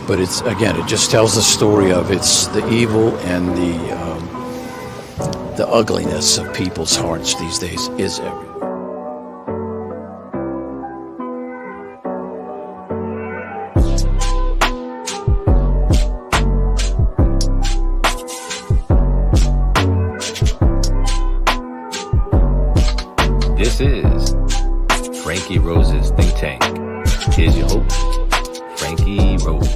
But it's, again, it just tells the story of it's the evil and the ugliness of people's hearts these days is everywhere. This is Franky Rose's Think Tank. Here's your host, Franky Rose.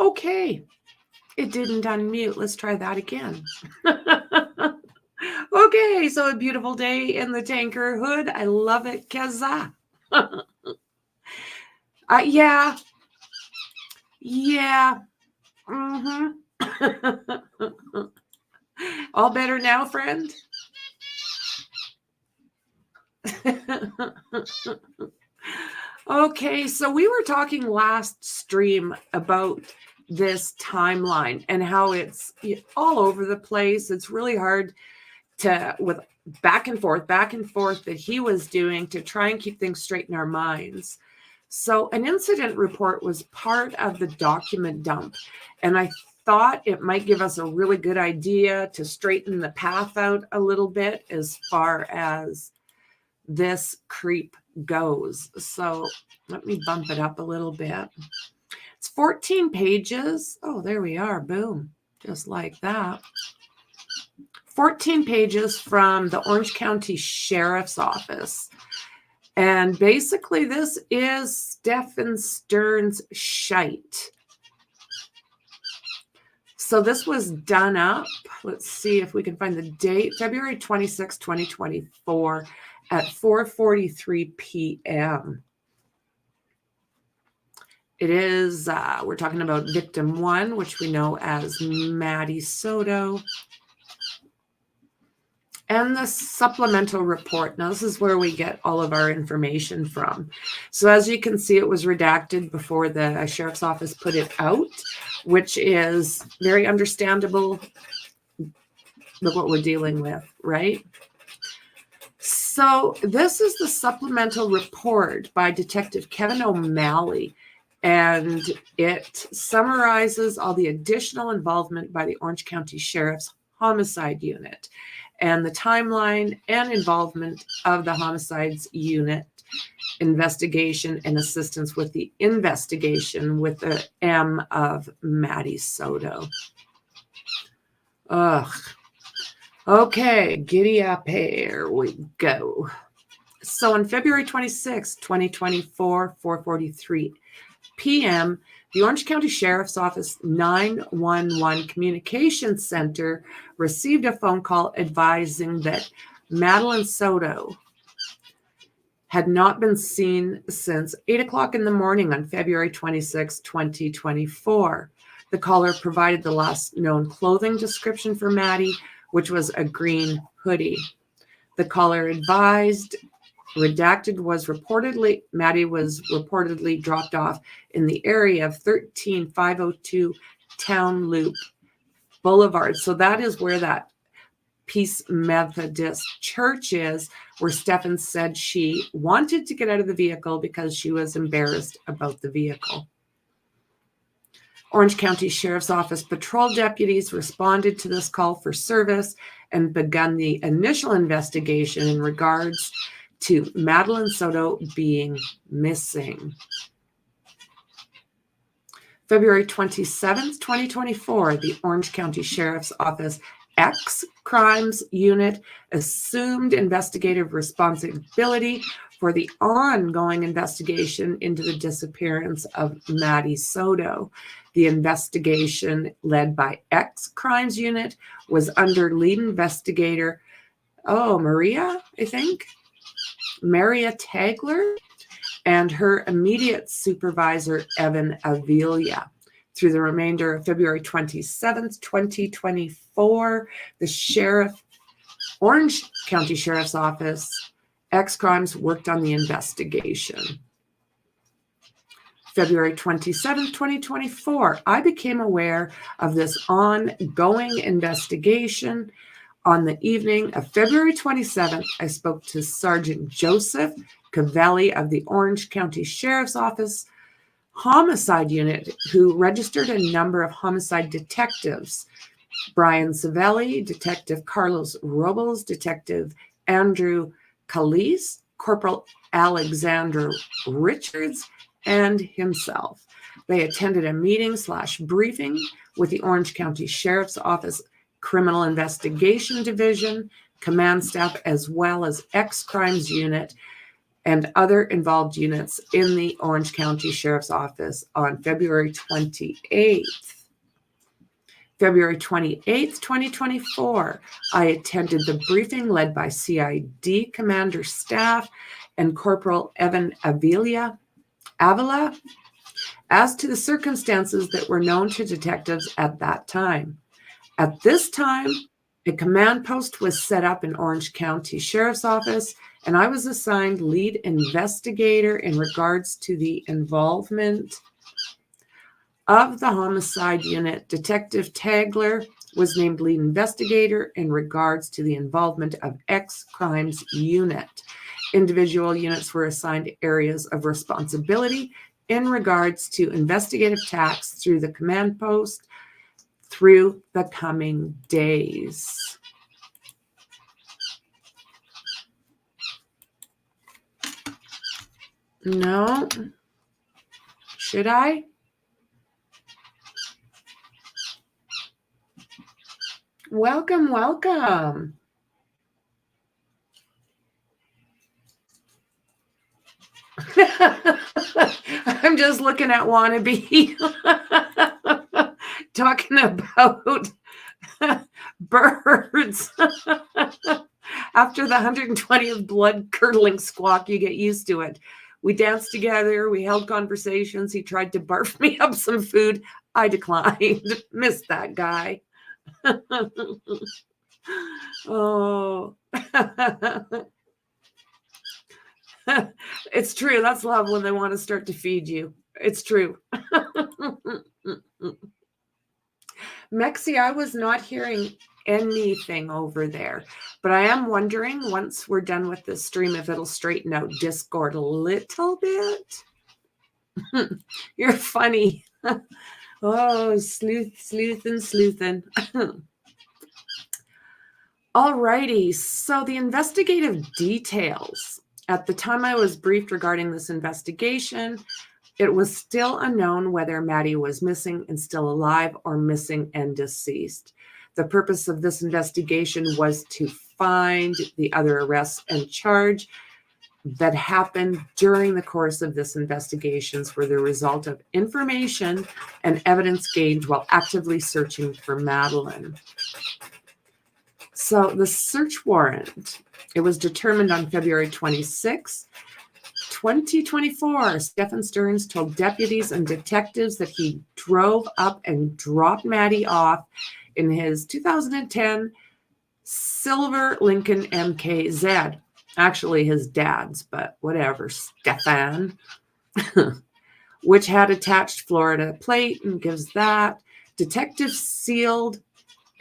Okay, it didn't unmute. Let's try that again. Okay, so a beautiful day in the tanker hood. I love it, Keza. Yeah. All better now, friend? Okay, so we were talking last stream about this timeline and how it's all over the place. It's really hard to, with back and forth that he was doing to try and keep things straight in our minds. So an incident report was part of the document dump, and I thought it might give us a really good idea to straighten the path out a little bit as far as this creep goes. So let me bump it up a little bit. It's 14 pages. Oh, there we are. Boom. Just like that. 14 pages from the Orange County Sheriff's Office. And basically this is Stephan Stern's shite. So this was done up. Let's see if we can find the date. February 26, 2024 at 4:43 p.m. It is, we're talking about victim 1, which we know as Maddie Soto. And the supplemental report. Now, this is where we get all of our information from. So as you can see, it was redacted before the sheriff's office put it out, which is very understandable with what we're dealing with, right? So this is the supplemental report by Detective Kevin O'Malley, and it summarizes all the additional involvement by the Orange County Sheriff's Homicide Unit and the timeline and involvement of the Homicides Unit investigation and assistance with the investigation with the M of Maddie Soto. Ugh. Okay, giddy up, here we go. So on February 26, 2024, 4:43 p.m., the Orange County Sheriff's Office 911 Communications Center received a phone call advising that Madeline Soto had not been seen since 8 o'clock in the morning on February 26, 2024. The caller provided the last known clothing description for Maddie, which was a green hoodie. The caller advised redacted was reportedly, Maddie was reportedly dropped off in the area of 13502 Town Loop Boulevard. So that is where that Peace Methodist Church is, where Stephan said she wanted to get out of the vehicle because she was embarrassed about the vehicle. Orange County Sheriff's Office patrol deputies responded to this call for service and begun the initial investigation in regards to Madeline Soto being missing. February 27th, 2024, the Orange County Sheriff's Office X Crimes Unit assumed investigative responsibility for the ongoing investigation into the disappearance of Maddie Soto. The investigation, led by X Crimes Unit, was under lead investigator, Maria Tagler, and her immediate supervisor, Evan Avila. Through the remainder of February 27th, 2024, the Orange County Sheriff's Office, X-Crimes, worked on the investigation. February 27th, 2024, I became aware of this ongoing investigation. On the evening of February 27th, I spoke to Sergeant Joseph Cavelli of the Orange County Sheriff's Office Homicide Unit, who registered a number of homicide detectives: Brian Savelli, Detective Carlos Robles, Detective Andrew Calise, Corporal Alexander Richards, and himself. They attended a meeting/briefing with the Orange County Sheriff's Office Criminal Investigation Division, command staff, as well as X-Crimes Unit and other involved units in the Orange County Sheriff's Office on February 28th. February 28th, 2024, I attended the briefing led by CID Commander Staff and Corporal Evan Avila as to the circumstances that were known to detectives at that time. At this time, a command post was set up in Orange County Sheriff's Office, and I was assigned lead investigator in regards to the involvement of the homicide unit. Detective Tagler was named lead investigator in regards to the involvement of X-Crimes Unit. Individual units were assigned areas of responsibility in regards to investigative tasks through the command post through the coming days. No. Should I? Welcome, welcome. I'm just looking at Wannabe talking about birds. After the 120th blood-curdling squawk, you get used to it. We danced together. We held conversations. He tried to barf me up some food. I declined. Missed that guy. Oh. It's true. That's love when they want to start to feed you. It's true. Mexi, I was not hearing anything over there, but I am wondering once we're done with this stream if it'll straighten out Discord a little bit. You're funny. Oh, sleuthin'. Alrighty, so the investigative details. At the time I was briefed regarding this investigation, it was still unknown whether Maddie was missing and still alive or missing and deceased. The purpose of this investigation was to find the other arrests and charge that happened during the course of this investigations were the result of information and evidence gained while actively searching for Madeline. So the search warrant, it was determined on February 26, 2024. Stephan Stearns told deputies and detectives that he drove up and dropped Maddie off in his 2010 silver Lincoln MKZ. Actually his dad's, but whatever, Stephan, which had attached Florida plate and gives that. Detectives sealed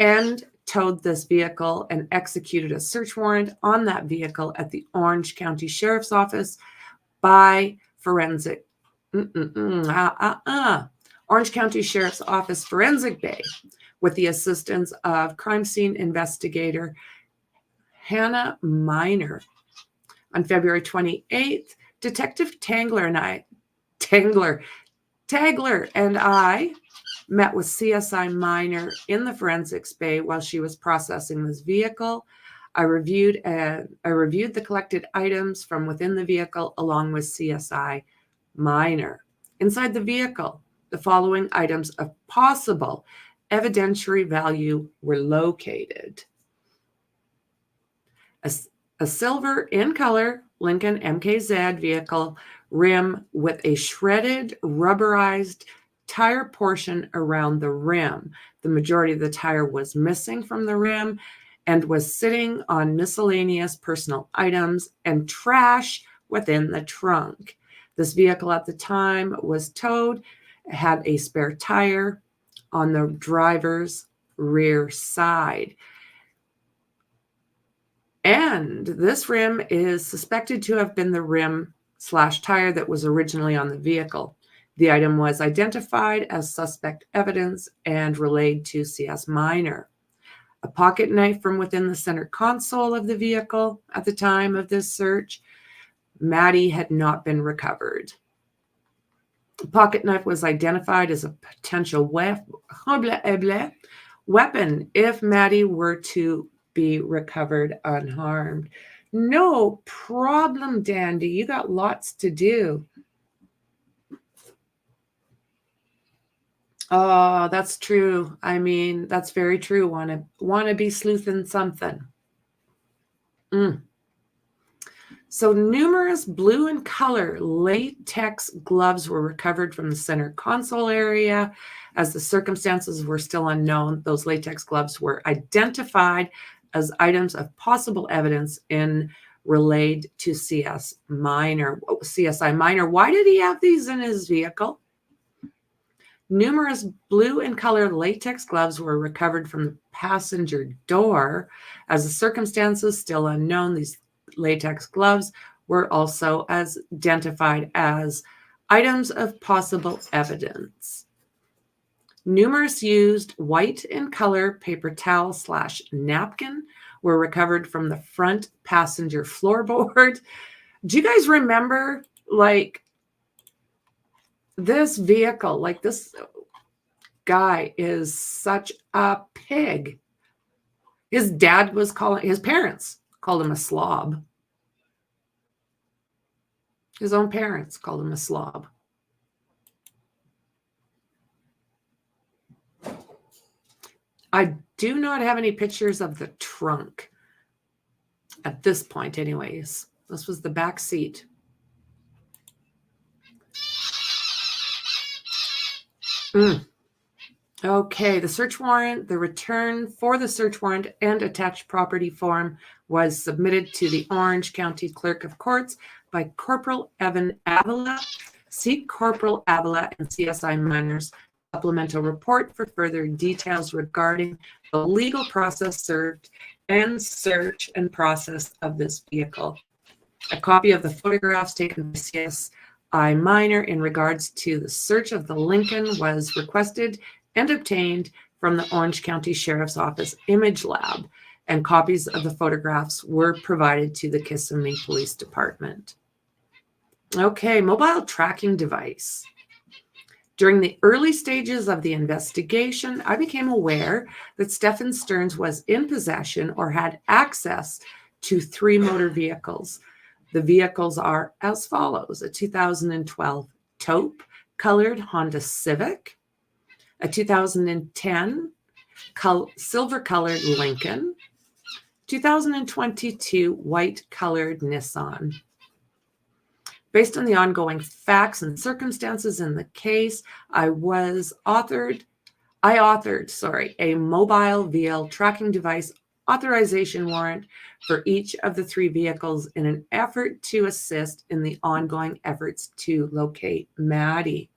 and towed this vehicle and executed a search warrant on that vehicle at the Orange County Sheriff's Office by Orange County Sheriff's Office Forensic Bay with the assistance of crime scene investigator Hannah Miner. On February 28th, Detective Tagler and I met with CSI Miner in the forensics bay while she was processing this vehicle. I reviewed the collected items from within the vehicle along with CSI Miner. Inside the vehicle, the following items of possible evidentiary value were located: a silver in color Lincoln MKZ vehicle rim with a shredded, rubberized tire portion around the rim. The majority of the tire was missing from the rim and was sitting on miscellaneous personal items and trash within the trunk. This vehicle at the time was towed, had a spare tire on the driver's rear side. And this rim is suspected to have been the rim/tire that was originally on the vehicle. The item was identified as suspect evidence and relayed to CS Minor. A pocket knife from within the center console of the vehicle at the time of this search, Maddie, had not been recovered. The pocket knife was identified as a potential weapon if Maddie were to be recovered unharmed. No problem, Dandy. You got lots to do. Oh, that's true. I mean, that's very true. Want to be sleuthing something. So numerous blue in color latex gloves were recovered from the center console area. As the circumstances were still unknown, those latex gloves were identified as items of possible evidence and relayed to CSI Minor. Why did he have these in his vehicle? Numerous blue in color latex gloves were recovered from the passenger door. As the circumstances still unknown, these latex gloves were also identified as items of possible evidence. Numerous used white in color paper towel / napkin were recovered from the front passenger floorboard. Do you guys remember, like, this vehicle? Like, this guy is such a pig. His parents called him a slob. His own parents called him a slob. I do not have any pictures of the trunk at this point anyways. This was the back seat. Okay, the search warrant, the return for the search warrant and attached property form was submitted to the Orange County Clerk of Courts by Corporal Evan Avila. See Corporal Avila and CSI Minor's supplemental report for further details regarding the legal process served and search and process of this vehicle. A copy of the photographs taken by CSI Minor in regards to the search of the Lincoln was requested and obtained from the Orange County Sheriff's Office Image Lab, and copies of the photographs were provided to the Kissimmee Police Department. Okay, mobile tracking device. During the early stages of the investigation, I became aware that Stephan Stearns was in possession or had access to 3 motor vehicles. The vehicles are as follows: a 2012 taupe colored Honda Civic, a 2010 silver colored Lincoln, 2022 white colored Nissan. Based on the ongoing facts and circumstances in the case, I authored a mobile vehicle tracking device authorization warrant for each of the 3 vehicles in an effort to assist in the ongoing efforts to locate Maddie.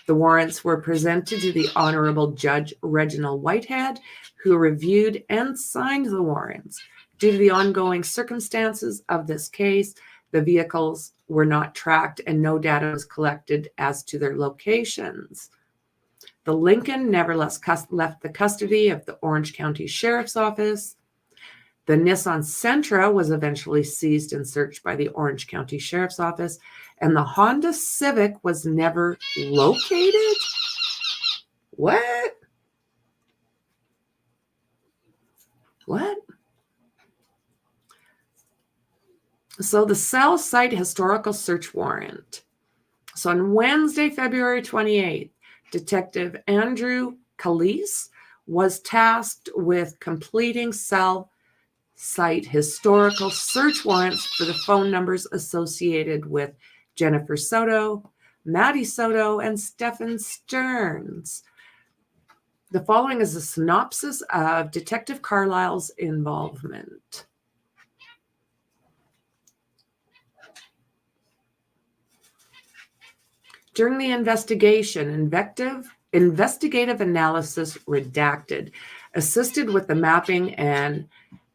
The warrants were presented to the Honorable Judge Reginald Whitehead, who reviewed and signed the warrants. Due to the ongoing circumstances of this case, the vehicles were not tracked and no data was collected as to their locations. The Lincoln nevertheless left the custody of the Orange County Sheriff's Office. The Nissan Sentra was eventually seized and searched by the Orange County Sheriff's Office, and the Honda Civic was never located? What? So the cell site historical search warrant. So on Wednesday, February 28th, Detective Andrew Calise was tasked with completing cell site historical search warrants for the phone numbers associated with Jennifer Soto, Maddie Soto, and Stephan Stearns. The following is a synopsis of Detective Carlisle's involvement. During the investigation, investigative analysis redacted, assisted with the mapping and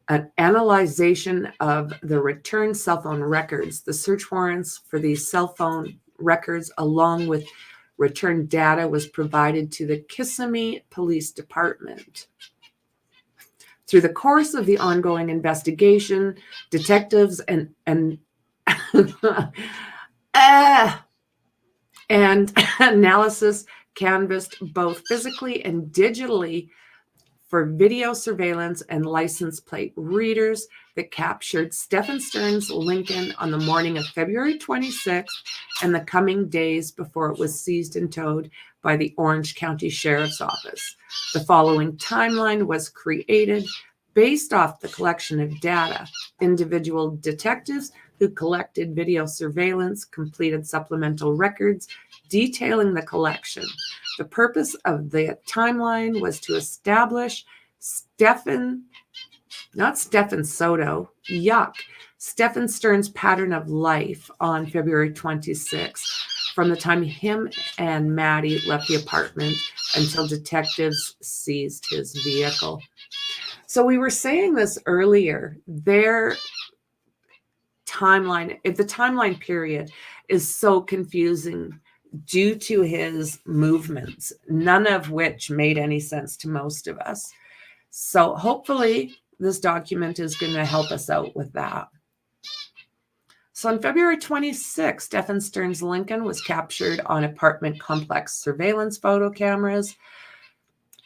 an analyzation of the returned cell phone records. The search warrants for these cell phone records, along with returned data, was provided to the Kissimmee Police Department. Through the course of the ongoing investigation, detectives and analysis canvassed both physically and digitally for video surveillance and license plate readers that captured Stephan Stearns' Lincoln on the morning of February 26th and the coming days before it was seized and towed by the Orange County Sheriff's Office. The following timeline was created based off the collection of data. Individual detectives who collected video surveillance completed supplemental records detailing the collection. The purpose of the timeline was to establish Stephan Stearns' pattern of life on February 26th, from the time him and Maddie left the apartment until detectives seized his vehicle. So we were saying this earlier, their timeline, if the timeline period is so confusing due to his movements, none of which made any sense to most of us. So hopefully this document is going to help us out with that. So on February 26, Stephan Stearns' Lincoln was captured on apartment complex surveillance photo cameras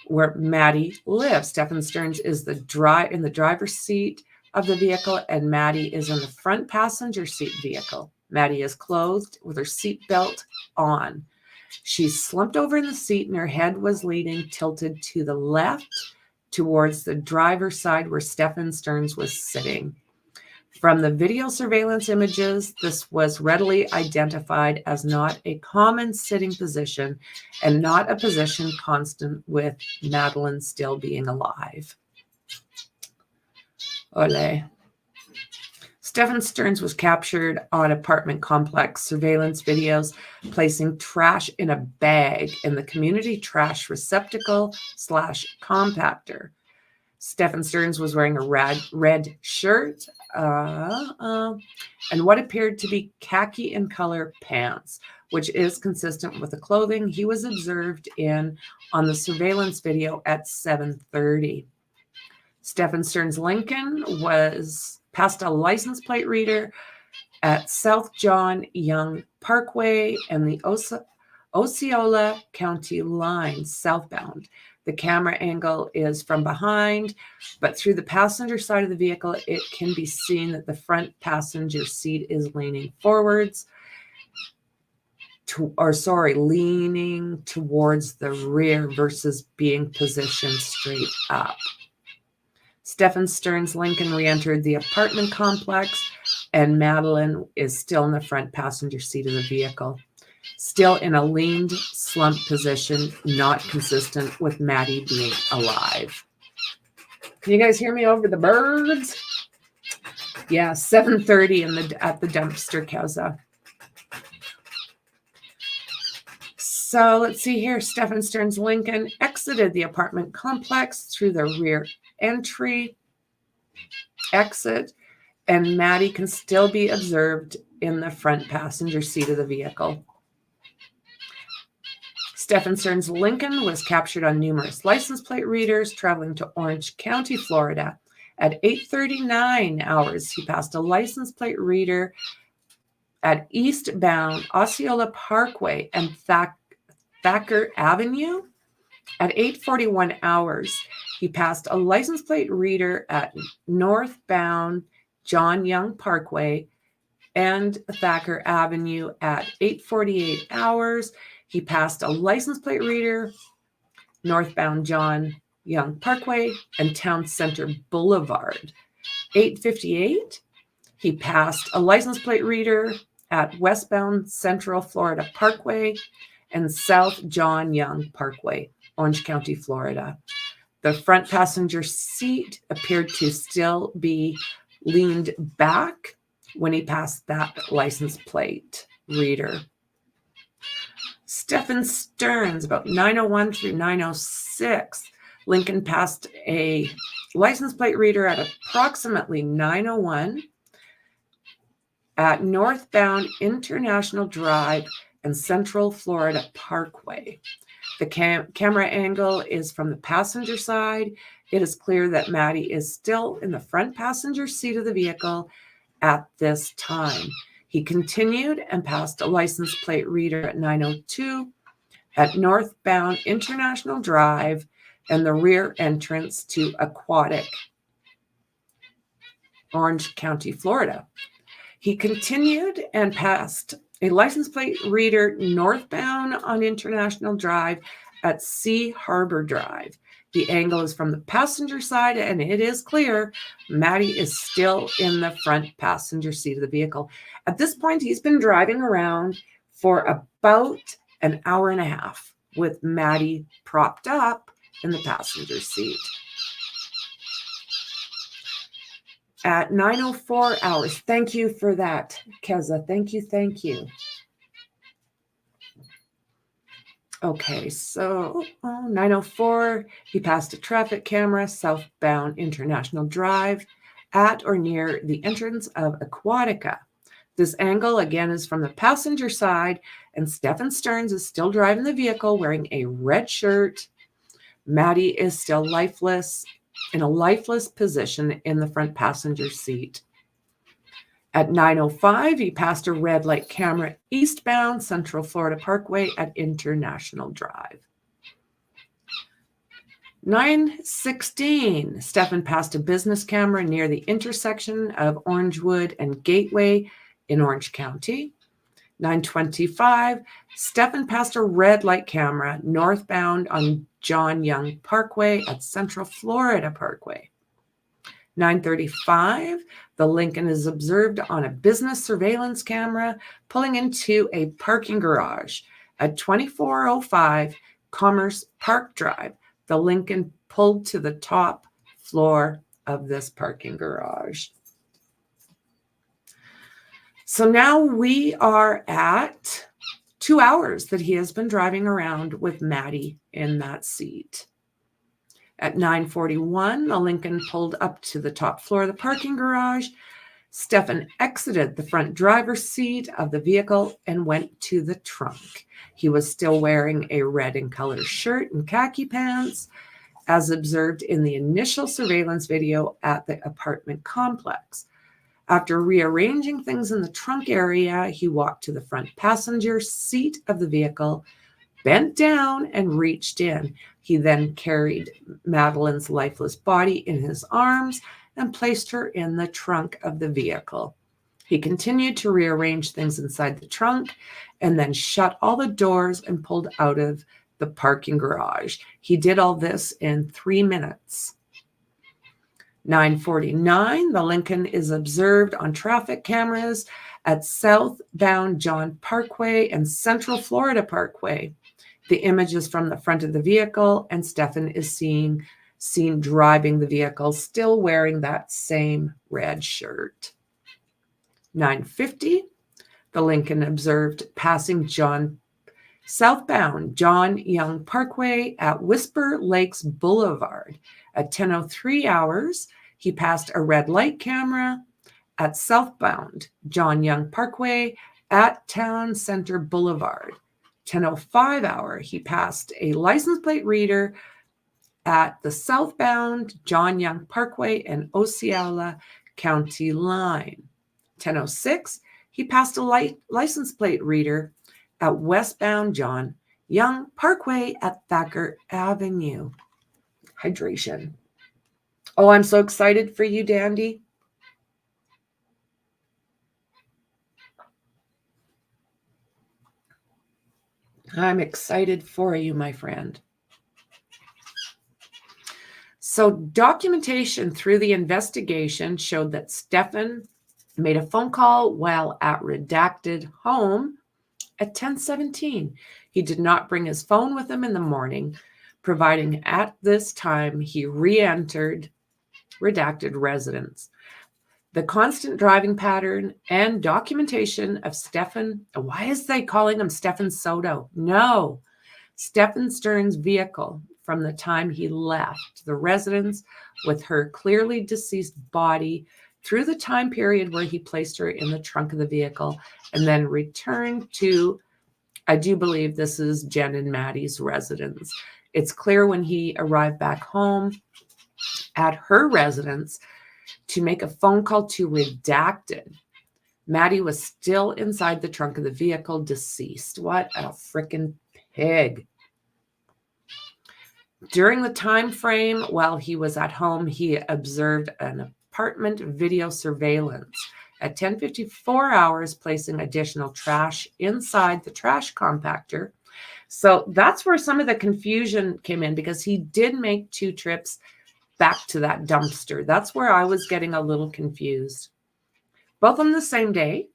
where Maddie lives. Stephan Stearns is in the driver's seat of the vehicle, and Maddie is in the front passenger seat vehicle. Maddie is clothed with her seatbelt on. She's slumped over in the seat and her head was leaning tilted to the left towards the driver's side where Stephan Stearns was sitting. From the video surveillance images, this was readily identified as not a common sitting position and not a position constant with Madeline still being alive. Ole. Stephan Stearns was captured on apartment complex surveillance videos, placing trash in a bag in the community trash receptacle / compactor. Stephan Stearns was wearing a red shirt and what appeared to be khaki in color pants, which is consistent with the clothing he was observed in on the surveillance video at 7:30. Stephan Stearns' Lincoln was past a license plate reader at South John Young Parkway and the Osceola County line southbound. The camera angle is from behind, but through the passenger side of the vehicle, it can be seen that the front passenger seat is leaning forwards, leaning towards the rear versus being positioned straight up. Stephan Stearns' Lincoln re-entered the apartment complex, and Madeline is still in the front passenger seat of the vehicle, still in a leaned, slumped position, not consistent with Maddie being alive. Can you guys hear me over the birds? Yeah, 7:30 at the dumpster Kauza. So let's see here. Stephan Stearns' Lincoln exited the apartment complex through the rear exit, and Maddie can still be observed in the front passenger seat of the vehicle. Stephan Stearns' Lincoln was captured on numerous license plate readers traveling to Orange County, Florida. At 8:39 hours, he passed a license plate reader at eastbound Osceola Parkway and Thacker Avenue. At 8:41 hours, he passed a license plate reader at northbound John Young Parkway and Thacker Avenue. At 8:48 hours, he passed a license plate reader northbound John Young Parkway and Town Center Boulevard. 8:58, he passed a license plate reader at westbound Central Florida Parkway and South John Young Parkway, Orange County, Florida. The front passenger seat appeared to still be leaned back when he passed that license plate reader. Stephan Stearns, about 9:01 through 9:06, Lincoln passed a license plate reader at approximately 9:01 at northbound International Drive and Central Florida Parkway. The camera angle is from the passenger side. It is clear that Maddie is still in the front passenger seat of the vehicle at this time. He continued and passed a license plate reader at 9:02 at northbound International Drive and the rear entrance to Aquatic, Orange County, Florida. He continued and passed a license plate reader northbound on International Drive at Sea Harbor Drive. The angle is from the passenger side, and it is clear Maddie is still in the front passenger seat of the vehicle. At this point, he's been driving around for about an hour and a half with Maddie propped up in the passenger seat. At 9:04 hours. Thank you for that, Keza. Thank you. Okay, so 9:04, he passed a traffic camera southbound International Drive at or near the entrance of Aquatica. This angle, again, is from the passenger side, and Stephan Stearns is still driving the vehicle wearing a red shirt. Maddie is still lifeless, in a lifeless position in the front passenger seat. At 9:05, he passed a red light camera eastbound Central Florida Parkway at International Drive. 9:16, Stephan passed a business camera near the intersection of Orangewood and Gateway in Orange County. 9:25, Stephan passed a red light camera northbound on John Young Parkway at Central Florida Parkway. 9:35, the Lincoln is observed on a business surveillance camera pulling into a parking garage. At 24:05 Commerce Park Drive, the Lincoln pulled to the top floor of this parking garage. So now we are at 2 hours that he has been driving around with Maddie in that seat. At 9:41, the Lincoln pulled up to the top floor of the parking garage. Stephan exited the front driver's seat of the vehicle and went to the trunk. He was still wearing a red and color shirt and khaki pants, as observed in the initial surveillance video at the apartment complex. After rearranging things in the trunk area, he walked to the front passenger seat of the vehicle, bent down, and reached in. He then carried Madeline's lifeless body in his arms and placed her in the trunk of the vehicle. He continued to rearrange things inside the trunk and then shut all the doors and pulled out of the parking garage. He did all this in 3 minutes. 9:49, the Lincoln is observed on traffic cameras at southbound John Parkway and Central Florida Parkway. The image is from the front of the vehicle, and Stephan is seen driving the vehicle, still wearing that same red shirt. 9:50, the Lincoln observed passing southbound John Young Parkway at Whisper Lakes Boulevard. At 10:03 hours, he passed a red light camera at southbound John Young Parkway at Town Center Boulevard. 10:05 hour, he passed a license plate reader at the southbound John Young Parkway and Osceola County line. 10:06, he passed a license plate reader at westbound John Young Parkway at Thacker Avenue. Hydration. Oh, I'm so excited for you, Dandy. I'm excited for you, my friend. So documentation through the investigation showed that Stephan made a phone call while at redacted home at 10:17. He did not bring his phone with him in the morning, providing at this time he re-entered redacted residence. The constant driving pattern and documentation of Stephan, why is they calling him Stephan Soto? No, Stephan Stern's vehicle from the time he left the residence with her clearly deceased body through the time period where he placed her in the trunk of the vehicle and then returned to, I do believe this is Jen and Maddie's residence. It's clear when he arrived back home at her residence to make a phone call to redacted. Maddie was still inside the trunk of the vehicle, deceased. What a freaking pig. During the time frame while he was at home, he observed an apartment video surveillance at 10:54 hours, placing additional trash inside the trash compactor. So that's where some of the confusion came in, because he did make 2 trips back to that dumpster. That's where I was getting a little confused. Both on the same day.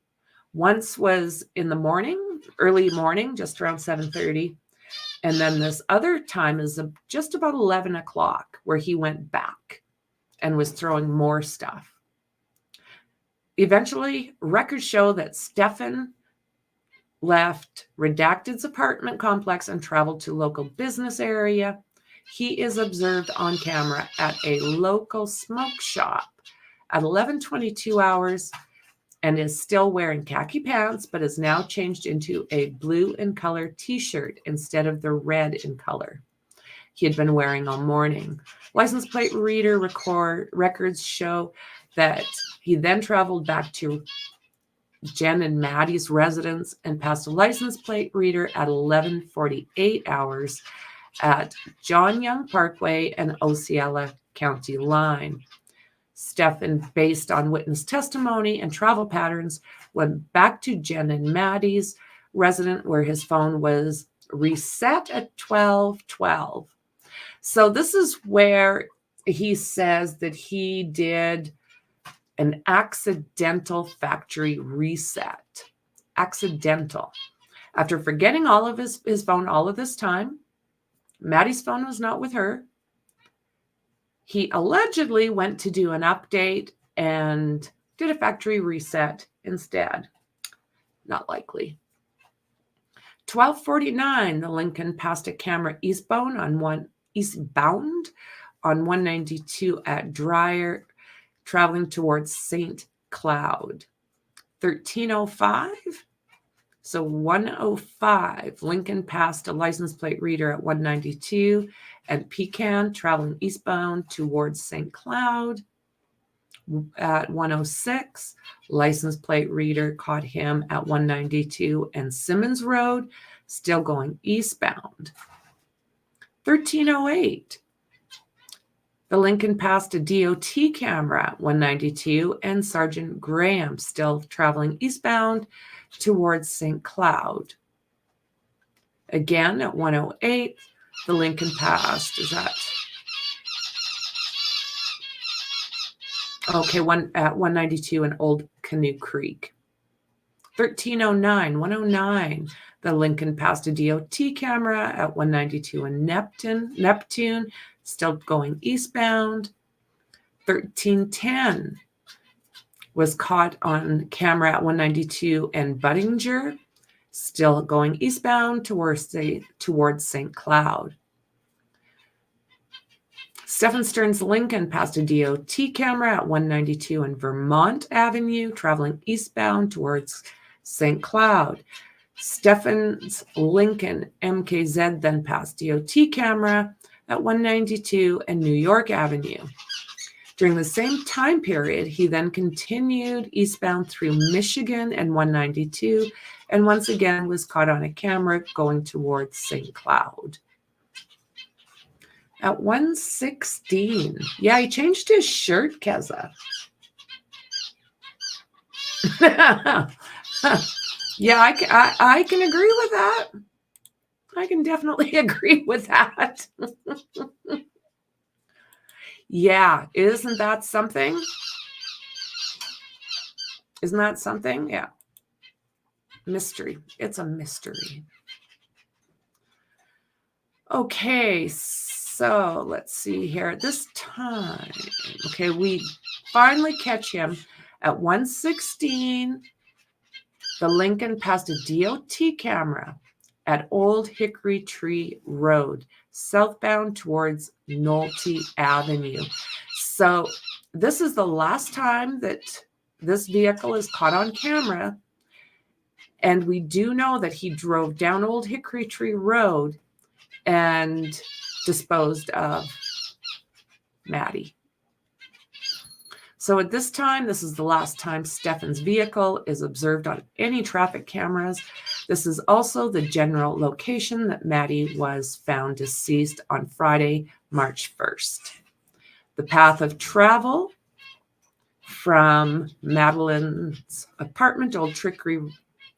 Once was in the morning, early morning, just around 7:30. And then this other time is just about 11 o'clock, where he went back and was throwing more stuff. Eventually, records show that Stephan left Redacted's apartment complex and traveled to local business area. He is observed on camera at a local smoke shop at 11:22 hours and is still wearing khaki pants, but is now changed into a blue in color t-shirt instead of the red in color he had been wearing all morning. License plate reader records show that he then traveled back to Jen and Maddie's residence and passed a license plate reader at 11:48 hours at John Young Parkway and Osceola County line. Stephan, based on witness testimony and travel patterns, went back to Jen and Maddie's residence, where his phone was reset at 12:12. So this is where he says that he did an accidental factory reset. Accidental. After forgetting all of his phone all of this time, Maddie's phone was not with her. He allegedly went to do an update and did a factory reset instead. Not likely. 12:49, the Lincoln passed a camera eastbound on 192 at Dreyer, traveling towards St. Cloud. 13:05. So 1:05, Lincoln passed a license plate reader at 192 and Pecan, traveling eastbound towards St. Cloud. At 1:06, license plate reader caught him at 192 and Simmons Road, still going eastbound. 13:08, the Lincoln passed a DOT camera at 192 and Sergeant Graham, still traveling eastbound towards St. Cloud. Again, at 1:08, the Lincoln passed. Is that okay? At 192 in Old Canoe Creek. 1:09, the Lincoln passed a DOT camera at 192 in Neptune, still going eastbound. 13:10 was caught on camera at 192 and Buddinger, still going eastbound towards St. Cloud. Stephan Stern's Lincoln passed a DOT camera at 192 and Vermont Avenue, traveling eastbound towards St. Cloud. Stephan's Lincoln MKZ then passed DOT camera at 192 and New York Avenue. During the same time period, he then continued eastbound through Michigan and 192, and once again was caught on a camera going towards St. Cloud. At 1:16, yeah, he changed his shirt, Keza. Yeah, I can agree with that. I can definitely agree with that. Yeah, isn't that something? Isn't that something? Yeah. Mystery. It's a mystery. Okay, so let's see here. At this time, okay, we finally catch him at 1:16. The Lincoln passed a DOT camera at Old Hickory Tree Road, southbound towards Nolte Avenue. So this is the last time that this vehicle is caught on camera. And we do know that he drove down Old Hickory Tree Road and disposed of Maddie. So at this time, this is the last time Stephan's vehicle is observed on any traffic cameras. This is also the general location that Maddie was found deceased on Friday, March 1st. The path of travel from Madeline's apartment, Old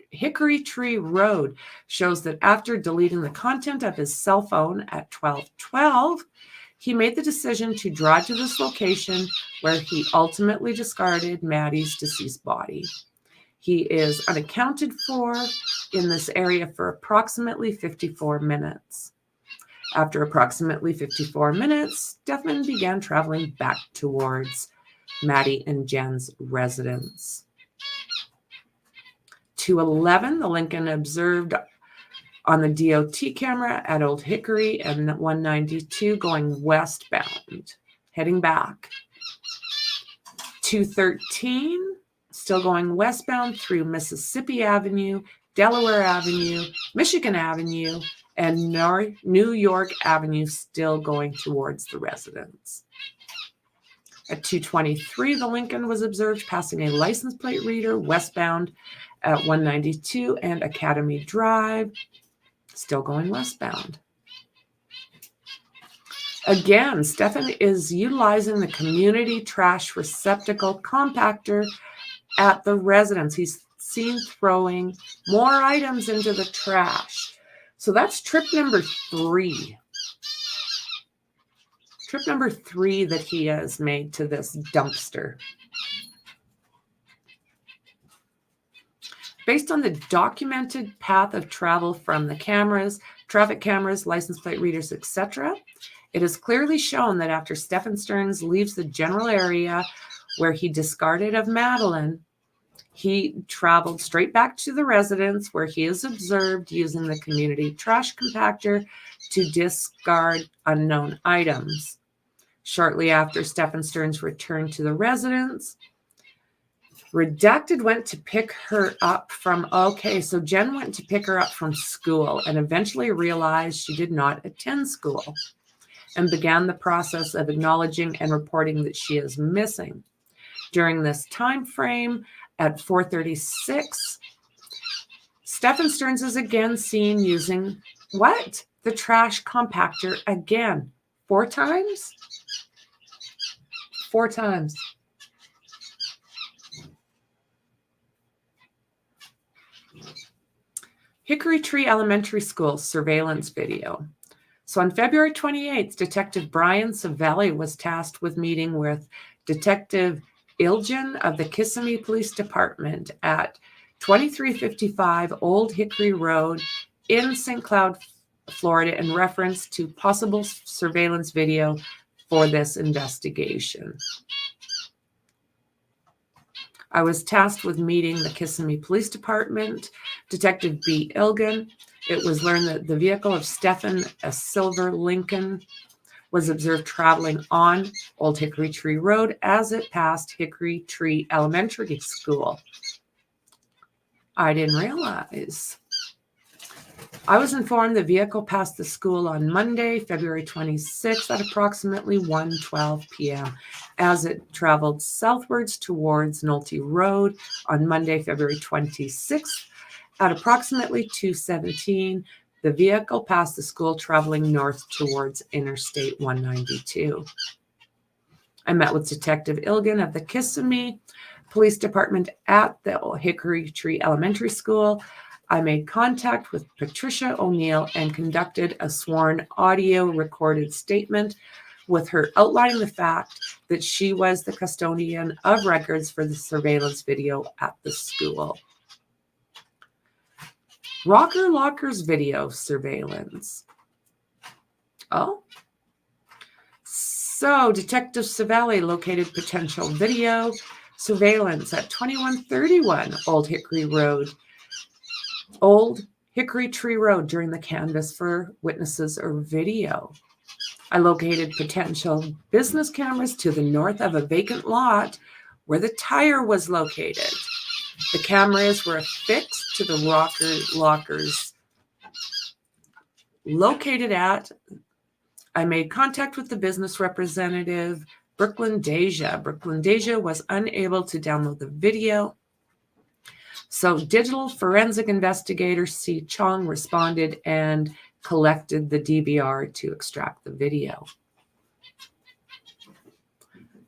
Hickory Tree Road, shows that after deleting the content of his cell phone at 12:12, he made the decision to drive to this location where he ultimately discarded Maddie's deceased body. He is unaccounted for in this area for approximately 54 minutes. After approximately 54 minutes, Stephan began traveling back towards Maddie and Jen's residence. 2:11, the Lincoln observed on the DOT camera at Old Hickory and 192 going westbound, heading back. 2:13, still going westbound through Mississippi Avenue, Delaware Avenue, Michigan Avenue, and New York Avenue, still going towards the residence. At 2:23, the Lincoln was observed passing a license plate reader westbound at 192 and Academy Drive, still going westbound. Again, Stephan is utilizing the community trash receptacle compactor at the residence. He's seen throwing more items into the trash. So that's trip number 3. Trip number 3 that he has made to this dumpster. Based on the documented path of travel from the cameras, traffic cameras, license plate readers, etc., it is clearly shown that after Stephan Stearns leaves the general area where he discarded of Madeline, he traveled straight back to the residence where he is observed using the community trash compactor to discard unknown items. Shortly after Stephan Stearns returned to the residence, Redacted went to pick her up from, so Jen went to pick her up from school and eventually realized she did not attend school and began the process of acknowledging and reporting that she is missing. During this time frame, at 4:36, Stephan Stearns is again seen using what? The trash compactor again. 4 times? 4 times. Hickory Tree Elementary School surveillance video. So on February 28th, Detective Brian Savelli was tasked with meeting with Detective Ilgen of the Kissimmee Police Department at 2355 Old Hickory Road in St. Cloud, Florida, in reference to possible surveillance video for this investigation. I was tasked with meeting the Kissimmee Police Department, Detective B. Ilgen. It was learned that the vehicle of Stephan, a silver Lincoln, was observed traveling on Old Hickory Tree Road as it passed Hickory Tree Elementary School. I didn't realize. I was informed the vehicle passed the school on Monday, February 26th at approximately 1:12 p.m. as it traveled southwards towards Nolte Road on Monday, February 26th at approximately 2:17. The vehicle passed the school traveling north towards Interstate 192. I met with Detective Ilgen of the Kissimmee Police Department at the Hickory Tree Elementary School. I made contact with Patricia O'Neill and conducted a sworn audio recorded statement with her outlining the fact that she was the custodian of records for the surveillance video at the school. Rocker Lockers video surveillance. Oh. So Detective Savelli located potential video surveillance at 2131 Old Hickory Tree Road during the canvass for witnesses or video. I located potential business cameras to the north of a vacant lot where the tire was located. The cameras were affixed to the rocker lockers located at. I made contact with the business representative, Brooklyn Deja. Brooklyn Deja was unable to download the video. So digital forensic investigator C. Chong responded and collected the DVR to extract the video.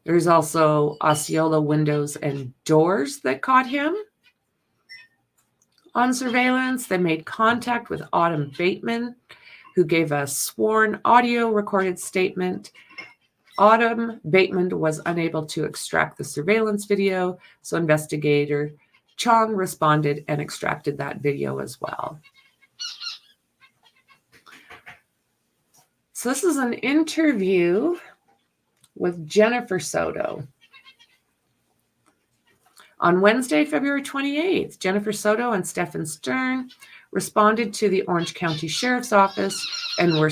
There's also Osceola windows and doors that caught him on surveillance. They made contact with Autumn Bateman, who gave a sworn audio recorded statement. Autumn Bateman was unable to extract the surveillance video, so investigator Chong responded and extracted that video as well. So this is an interview with Jennifer Soto. On Wednesday, February 28th, Jennifer Soto and Stephan Stern responded to the Orange County Sheriff's Office and were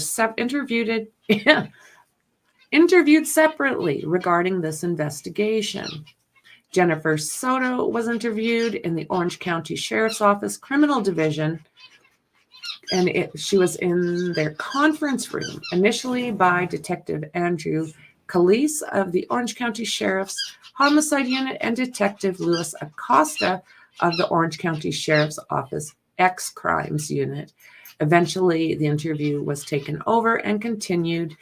interviewed separately regarding this investigation. Jennifer Soto was interviewed in the Orange County Sheriff's Office Criminal Division, and she was in their conference room, initially by Detective Andrew Calise of the Orange County Sheriff's Homicide Unit and Detective Louis Acosta of the Orange County Sheriff's Office X-Crimes Unit. Eventually, the interview was taken over and continued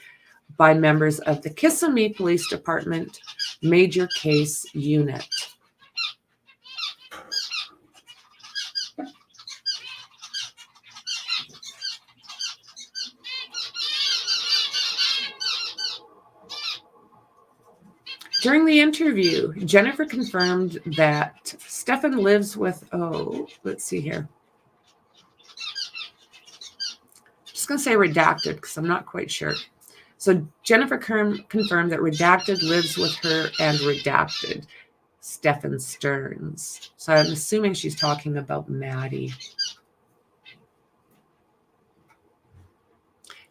by members of the Kissimmee Police Department Major Case Unit. During the interview, Jennifer confirmed that Stephan lives with, let's see here. I'm just going to say redacted because I'm not quite sure. So Jennifer confirmed that redacted lives with her and redacted, Stephan Stearns. So I'm assuming she's talking about Maddie.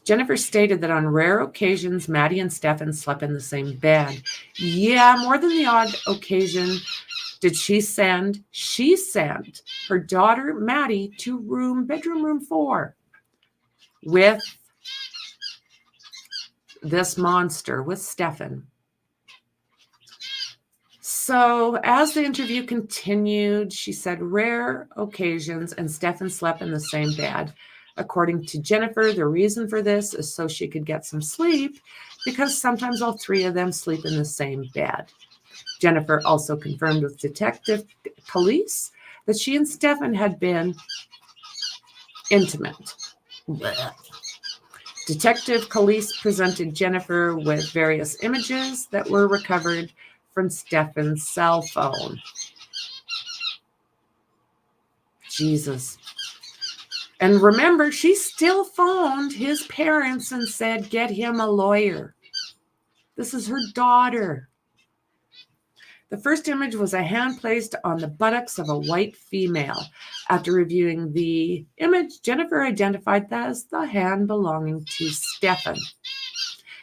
Jennifer stated that on rare occasions, Maddie and Stephan slept in the same bed. Yeah, more than the odd occasion did she sent her daughter, Maddie, to bedroom room 4 with this monster, with Stephan. So as the interview continued, she said rare occasions and Stephan slept in the same bed. According to Jennifer, the reason for this is so she could get some sleep because sometimes all three of them sleep in the same bed. Jennifer also confirmed with Detective Calise that she and Stephan had been intimate. Blech. Detective Calise presented Jennifer with various images that were recovered from Stephan's cell phone. Jesus. And remember, she still phoned his parents and said, get him a lawyer. This is her daughter. The first image was a hand placed on the buttocks of a white female. After reviewing the image, Jennifer identified that as the hand belonging to Stephan.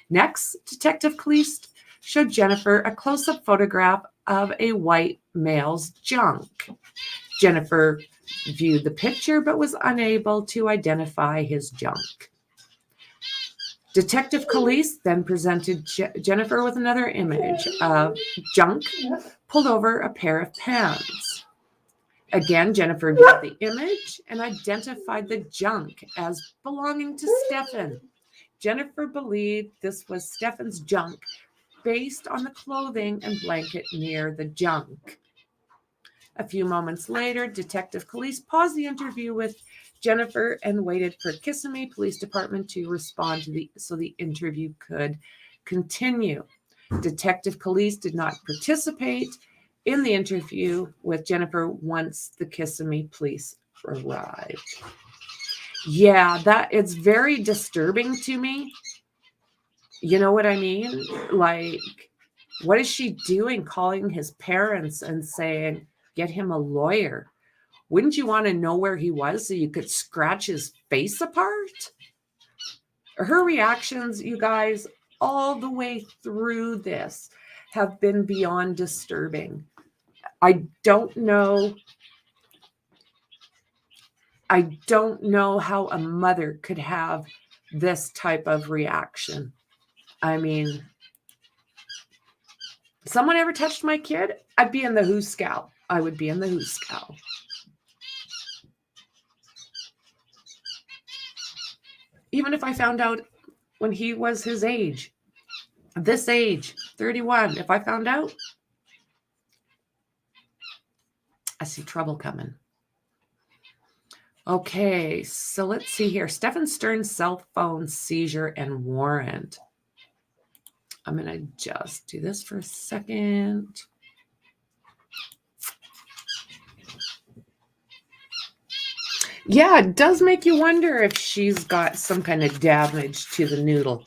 Next, Detective Calise showed Jennifer a close-up photograph of a white male's junk. Jennifer viewed the picture but was unable to identify his junk. Detective Calise then presented Jennifer with another image of junk pulled over a pair of pants. Again, Jennifer viewed the image and identified the junk as belonging to Stephan. Jennifer believed this was Stephan's junk based on the clothing and blanket near the junk. A few moments later, Detective Calise paused the interview with Jennifer and waited for Kissimmee Police Department to respond so the interview could continue. Detective police did not participate in the interview with Jennifer once the Kissimmee police arrived. Yeah, it's very disturbing to me. You know what I mean? Like, what is she doing calling his parents and saying, get him a lawyer? Wouldn't you want to know where he was so you could scratch his face apart? Her reactions, you guys, all the way through this have been beyond disturbing. I don't know how a mother could have this type of reaction. I mean, if someone ever touched my kid, I'd be in the hoosegow. I would be in the hoosegow. Even if I found out when he was his age, this age, 31, if I found out, I see trouble coming. Okay, so let's see here. Stephan Stern's cell phone seizure and warrant. I'm going to just do this for a second. Yeah, it does make you wonder if she's got some kind of damage to the noodle.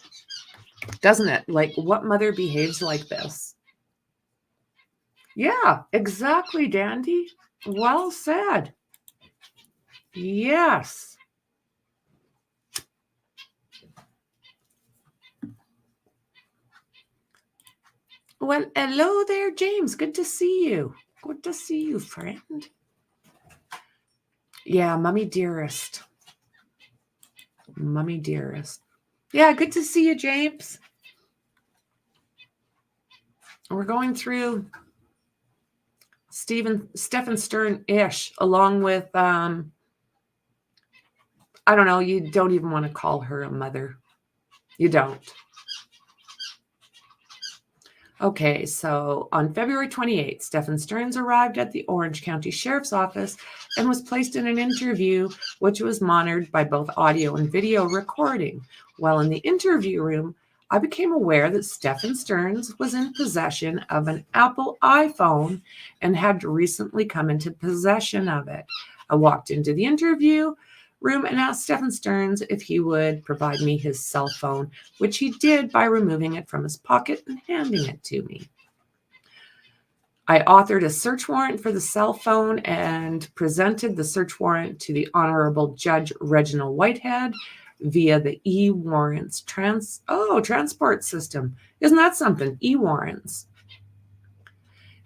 Doesn't it? Like, what mother behaves like this? Yeah, exactly, Dandy. Well said. Yes. Well, hello there, James. Good to see you. Good to see you, friend. Yeah, Mummy Dearest. Mummy Dearest. Yeah, good to see you, James. We're going through Stephan Stern-ish, along with, I don't know, you don't even want to call her a mother. You don't. Okay, so on February 28th, Stephan Stern arrived at the Orange County Sheriff's Office and was placed in an interview, which was monitored by both audio and video recording. While in the interview room, I became aware that Stephan Stern was in possession of an Apple iPhone and had recently come into possession of it. I walked into the interview room and asked Stephan Stern if he would provide me his cell phone, which he did by removing it from his pocket and handing it to me. I authored a search warrant for the cell phone and presented the search warrant to the Honorable Judge Reginald Whitehead via the e-warrants transport system. Isn't that something? E-warrants.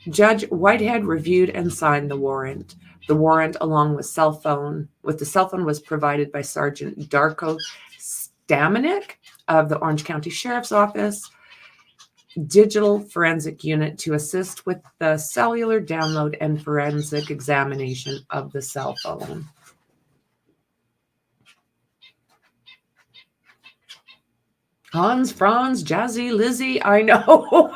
Judge Whitehead reviewed and signed the warrant. The warrant, along with the cell phone, was provided by Sergeant Darko Stamanik of the Orange County Sheriff's Office Digital Forensic Unit to assist with the cellular download and forensic examination of the cell phone. Hans, Franz, Jazzy, Lizzie, I know.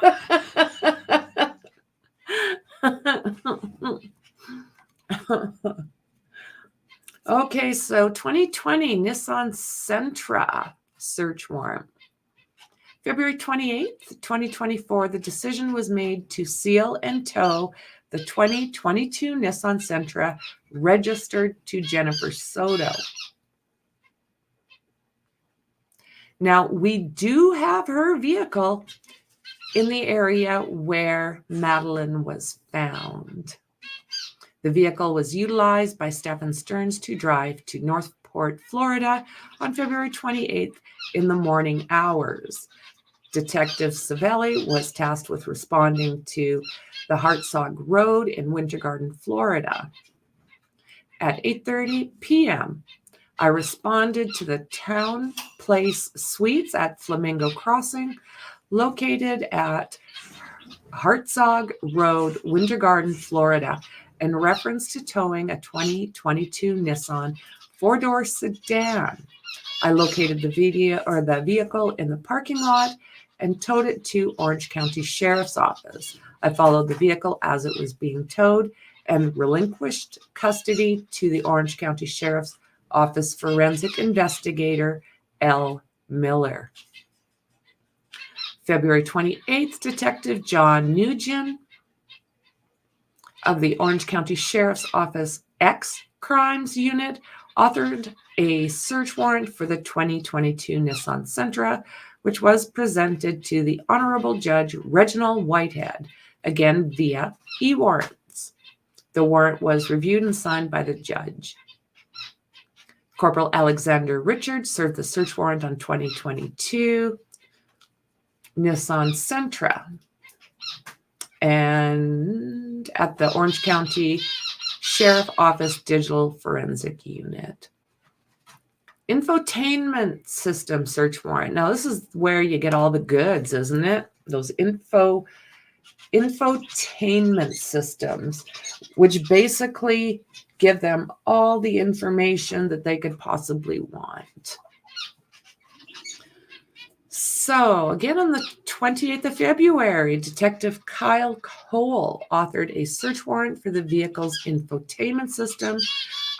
Okay, so 2020 Nissan Sentra search warrant. February 28th, 2024, the decision was made to seal and tow the 2022 Nissan Sentra registered to Jennifer Soto. Now, we do have her vehicle in the area where Madeline was found. The vehicle was utilized by Stephan Stern to drive to Northport, Florida on February 28th in the morning hours. Detective Savelli was tasked with responding to the Hartsog Road in Winter Garden, Florida. At 8:30 p.m., I responded to the Town Place Suites at Flamingo Crossing, located at Hartsog Road, Winter Garden, Florida, in reference to towing a 2022 Nissan four-door sedan. I located the vehicle in the parking lot and towed it to Orange County Sheriff's Office. I followed the vehicle as it was being towed and relinquished custody to the Orange County Sheriff's Office forensic investigator, L. Miller. February 28th, Detective John Nugent of the Orange County Sheriff's Office X Crimes Unit authored a search warrant for the 2022 Nissan Sentra, which was presented to the Honorable Judge Reginald Whitehead, again via e-warrants. The warrant was reviewed and signed by the judge. Corporal Alexander Richards served the search warrant on 2022 Nissan Sentra and at the Orange County Sheriff Office Digital Forensic Unit. Infotainment system search warrant. Now, this is where you get all the goods, isn't it? Those infotainment systems, which basically give them all the information that they could possibly want. So, again, on the 28th of February, Detective Kyle Cole authored a search warrant for the vehicle's infotainment system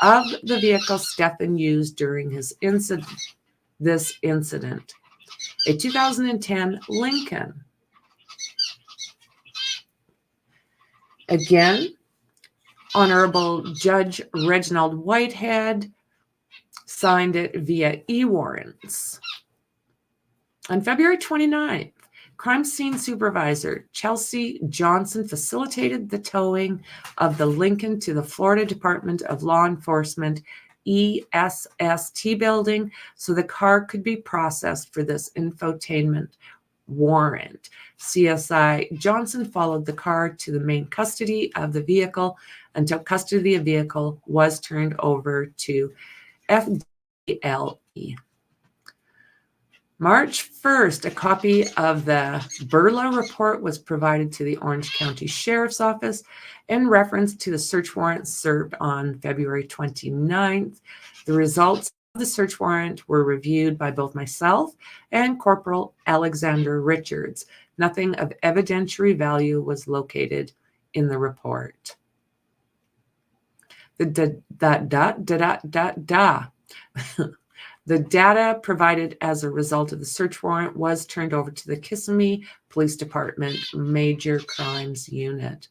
of the vehicle Stephan used during this incident, a 2010 Lincoln. Again, Honorable Judge Reginald Whitehead signed it via e-warrants. On February 29th, crime scene supervisor Chelsea Johnson facilitated the towing of the Lincoln to the Florida Department of Law Enforcement ESST building so the car could be processed for this infotainment warrant. CSI Johnson followed the car to the main custody of the vehicle until custody of the vehicle was turned over to FDLE. March 1st, a copy of the Burla report was provided to the Orange County Sheriff's Office in reference to the search warrant served on February 29th. The results of the search warrant were reviewed by both myself and Corporal Alexander Richards. Nothing of evidentiary value was located in the report. The data provided as a result of the search warrant was turned over to the Kissimmee Police Department Major Crimes Unit.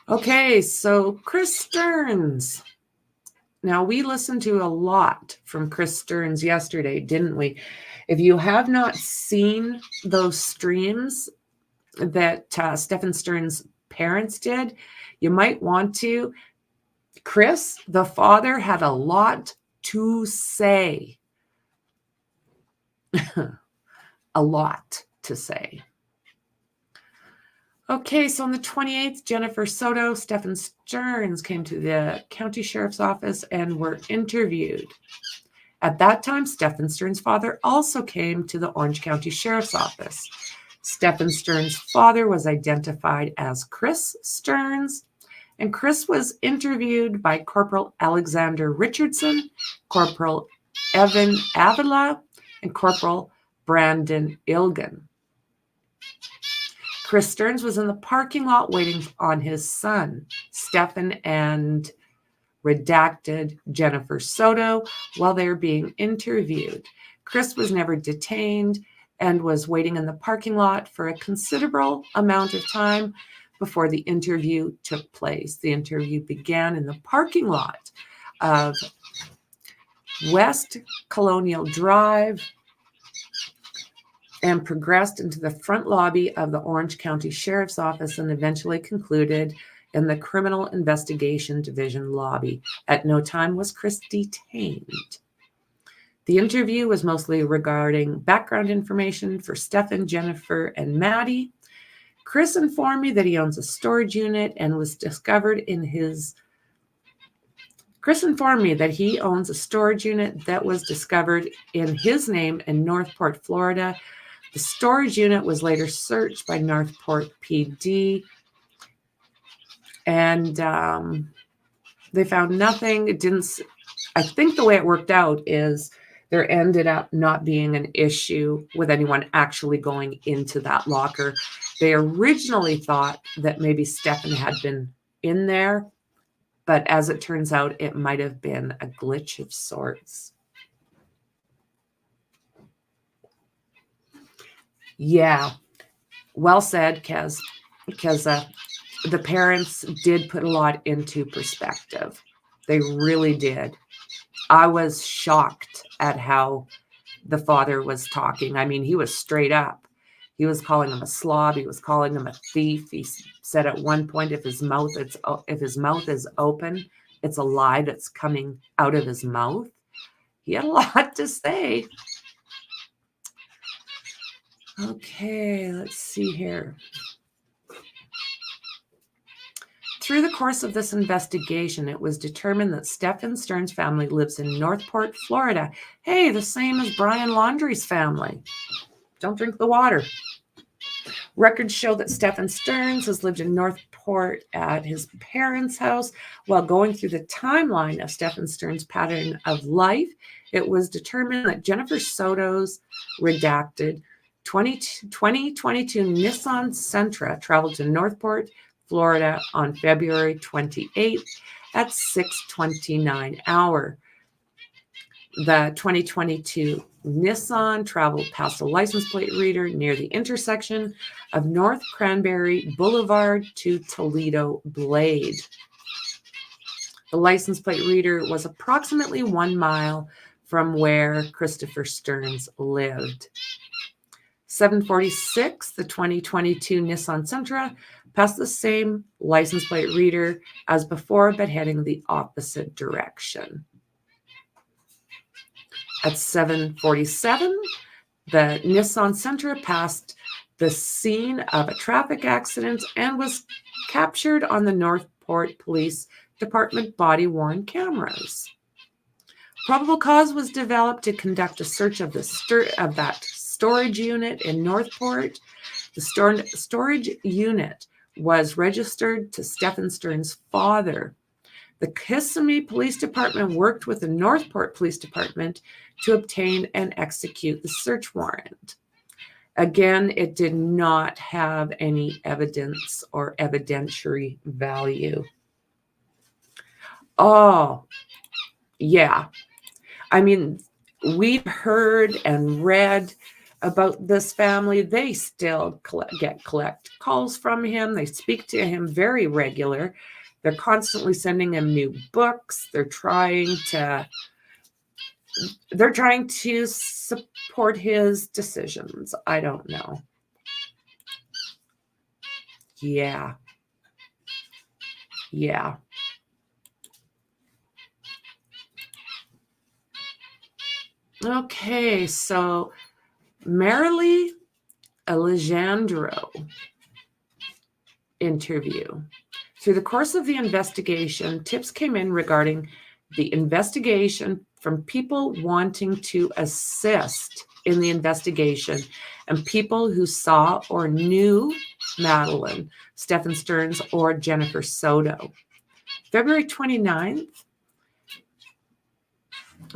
Okay, so Chris Stearns. Now, we listened to a lot from Chris Stearns yesterday, didn't we? If you have not seen those streams that Stephan Stearns' parents did, you might want to. Chris, the father, had a lot to say. A lot to say. Okay, so on the 28th, Jennifer Soto, Stephan Stearns came to the county sheriff's office and were interviewed. At that time, Stephan Stearns' father also came to the Orange County Sheriff's Office. Stephan Stearns' father was identified as Chris Stearns, and Chris was interviewed by Corporal Alexander Richardson, Corporal Evan Avila, and Corporal Brandon Ilgan. Chris Stearns was in the parking lot waiting on his son, Stephan, and redacted Jennifer Soto while they were being interviewed. Chris was never detained and was waiting in the parking lot for a considerable amount of time before the interview took place. The interview began in the parking lot of West Colonial Drive and progressed into the front lobby of the Orange County Sheriff's Office and eventually concluded in the Criminal Investigation Division lobby. At no time was Chris detained. The interview was mostly regarding background information for Stephan, Jennifer, and Maddie. Chris informed me that he owns a storage unit and was discovered in his... Chris informed me that he owns a storage unit that was discovered in his name in Northport, Florida. The storage unit was later searched by Northport PD, and they found nothing. It didn't. I think the way it worked out is there ended up not being an issue with anyone actually going into that locker. They originally thought that maybe Stephan had been in there, but as it turns out, it might have been a glitch of sorts. Yeah. Well said, Kez. Because the parents did put a lot into perspective. They really did. I was shocked at how the father was talking. I mean, he was straight up. He was calling him a slob. He was calling him a thief. He said at one point, if his mouth is open, it's a lie that's coming out of his mouth. He had a lot to say. Okay, let's see here. Through the course of this investigation, it was determined that Stephan Stern's family lives in Northport, Florida. Hey, the same as Brian Laundrie's family. Don't drink the water. Records show that Stephan Stearns has lived in Northport at his parents' house. While going through the timeline of Stephan Stearns' pattern of life, it was determined that Jennifer Soto's redacted 2022 Nissan Sentra traveled to Northport, Florida on February 28th at 6:29 hour. The 2022 Nissan traveled past a license plate reader near the intersection of North Cranberry Boulevard to Toledo Blade. The license plate reader was approximately 1 mile from where Christopher Stearns lived. 7:46, the 2022 Nissan Sentra passed the same license plate reader as before, but heading the opposite direction. At 7:47, the Nissan Sentra passed the scene of a traffic accident and was captured on the Northport Police Department body-worn cameras. Probable cause was developed to conduct a search of that storage unit in Northport. The storage unit was registered to Stephan Stearns' father. The Kissimmee Police Department worked with the Northport Police Department to obtain and execute the search warrant. Again, it did not have any evidence or evidentiary value. Oh, yeah. I mean, we've heard and read about this family. They still collect calls from him. They speak to him very regular. They're constantly sending him new books. They're trying to support his decisions. I don't know. Yeah. Okay, so Marilee Alejandro interview. Through the course of the investigation, tips came in regarding the investigation from people wanting to assist in the investigation and people who saw or knew Madeline, Stephan Stearns, or Jennifer Soto. February 29th,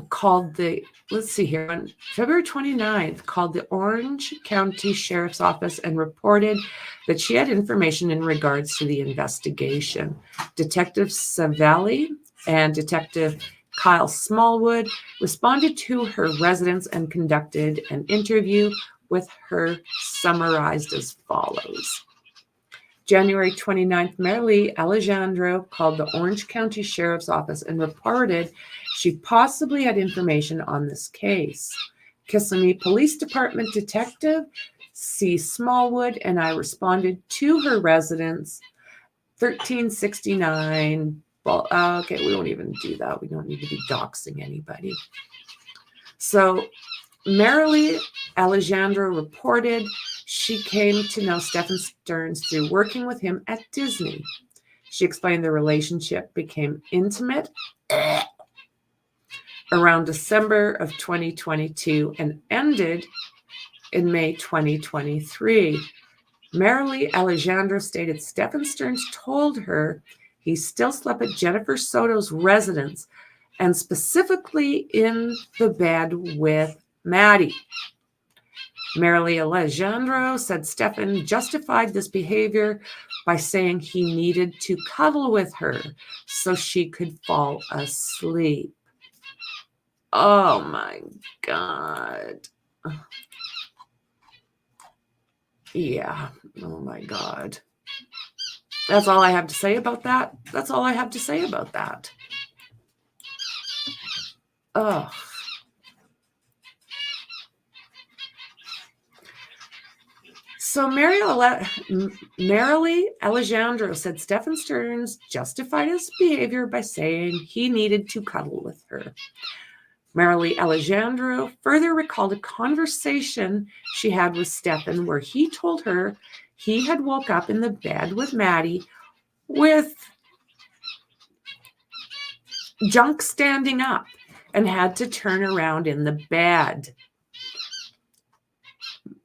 called the February 29th, called the Orange County Sheriff's Office and reported that she had information in regards to the investigation. Detective Savelli and Detective Kyle Smallwood responded to her residence and conducted an interview with her, summarized as follows. January 29th, Marilee Alejandro called the Orange County Sheriff's Office and reported she possibly had information on this case. Kissimmee Police Department Detective C. Smallwood and I responded to her residence, 1369. Well, okay, we won't even do that. We don't need to be doxing anybody. So Marilee Alejandro reported she came to know Stephan Stearns through working with him at Disney. She explained the relationship became intimate around December of 2022 and ended in May 2023. Marilee Alejandro stated Stephan Stearns told her he still slept at Jennifer Soto's residence and specifically in the bed with Maddie. Marilee Alejandro said Stephan justified this behavior by saying he needed to cuddle with her so she could fall asleep. Oh my God. Yeah. Oh my God. That's all I have to say about that. That's all I have to say about that. Ugh. So Marilee Alejandro said Stephan Stearns justified his behavior by saying he needed to cuddle with her. Marilee Alejandro further recalled a conversation she had with Stephan where he told her he had woke up in the bed with Maddie with junk standing up and had to turn around in the bed.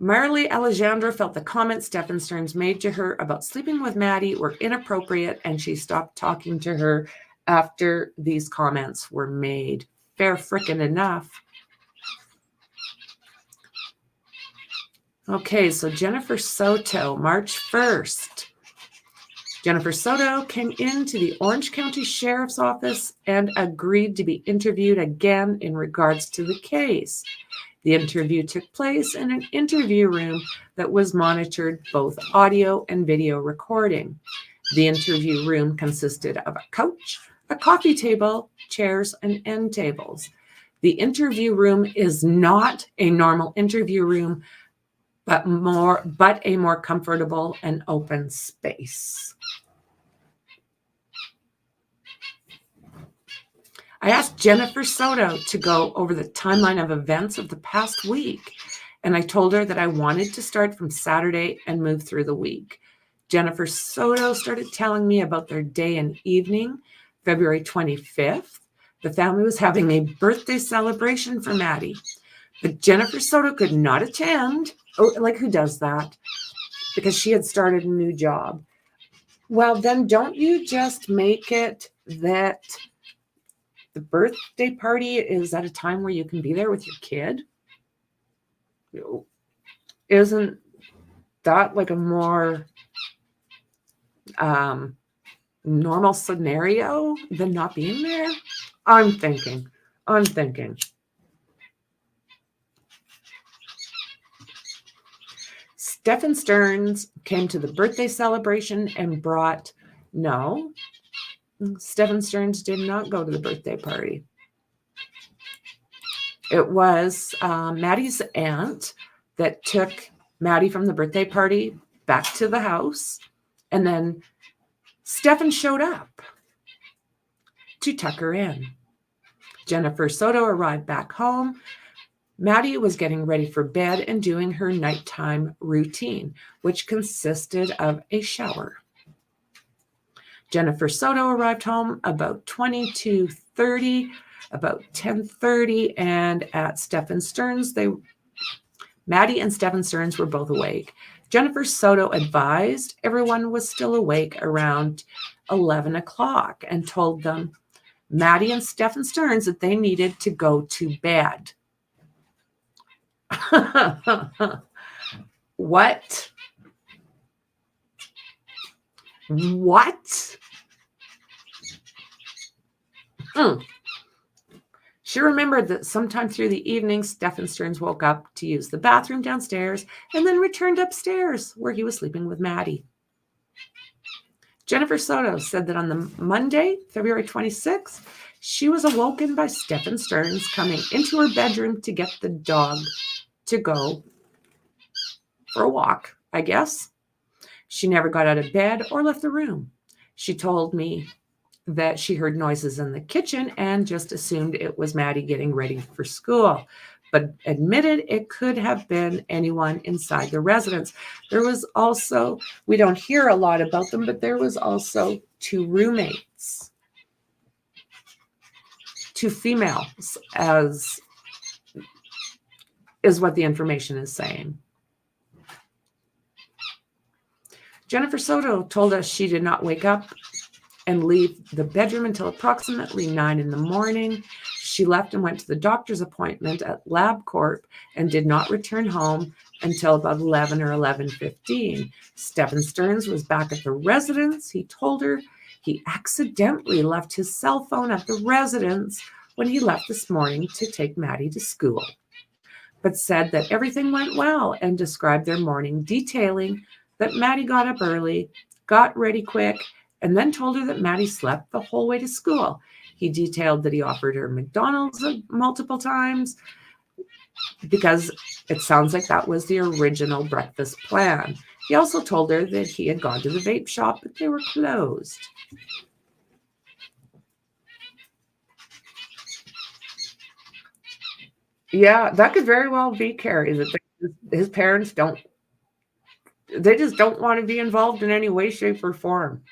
Marilee Alejandro felt the comments Stephan Stearns made to her about sleeping with Maddie were inappropriate, and she stopped talking to her after these comments were made. Fair frickin' enough. Okay, so Jennifer Soto, March 1st. Jennifer Soto came into the Orange County Sheriff's Office and agreed to be interviewed again in regards to the case. The interview took place in an interview room that was monitored both audio and video recording. The interview room consisted of a couch, a coffee table, chairs, and end tables. The interview room is not a normal interview room, but a more comfortable and open space. I asked Jennifer Soto to go over the timeline of events of the past week, and I told her that I wanted to start from Saturday and move through the week. Jennifer Soto started telling me about their day and evening, February 25th. The family was having a birthday celebration for Maddie, but Jennifer Soto could not attend. Oh, like, who does that? Because she had started a new job. Well, then don't you just make it that the birthday party is at a time where you can be there with your kid? Isn't that like a more normal scenario than not being there? I'm thinking. Stephan Stearns came to the birthday celebration and brought, no, Stephan Stearns did not go to the birthday party. It was Maddie's aunt that took Maddie from the birthday party back to the house, and then Stephan showed up to tuck her in. Jennifer Soto arrived back home. Maddie was getting ready for bed and doing her nighttime routine, which consisted of a shower. Jennifer Soto arrived home about 22:30, about 10:30, and at Stephan Stearns, Maddie and Stephan Stearns were both awake. Jennifer Soto advised everyone was still awake around 11 o'clock and told them, Maddie and Stephan Stearns, that they needed to go to bed. What? She remembered that sometime through the evening, Stephan Stearns woke up to use the bathroom downstairs and then returned upstairs where he was sleeping with Maddie. Jennifer Soto said that on the Monday, February 26th, she was awoken by Stephan Stearns coming into her bedroom to get the dog to go for a walk, I guess. She never got out of bed or left the room. She told me that she heard noises in the kitchen and just assumed it was Maddie getting ready for school, but admitted it could have been anyone inside the residence. There was also, we don't hear a lot about them, but there was also 2 roommates, 2 females, as is what the information is saying. Jennifer Soto told us she did not wake up and leave the bedroom until approximately 9 in the morning. She left and went to the doctor's appointment at LabCorp and did not return home until about 11 or 11:15. Stephan Stearns was back at the residence. He told her he accidentally left his cell phone at the residence when he left this morning to take Maddie to school. but said that everything went well and described their morning, detailing that Maddie got up early, got ready quick, and then told her that Maddie slept the whole way to school. He detailed that he offered her McDonald's multiple times because it sounds like that was the original breakfast plan. He also told her that he had gone to the vape shop, but they were closed. Yeah, that could very well be, Carrie, that his parents they just don't want to be involved in any way, shape, or form.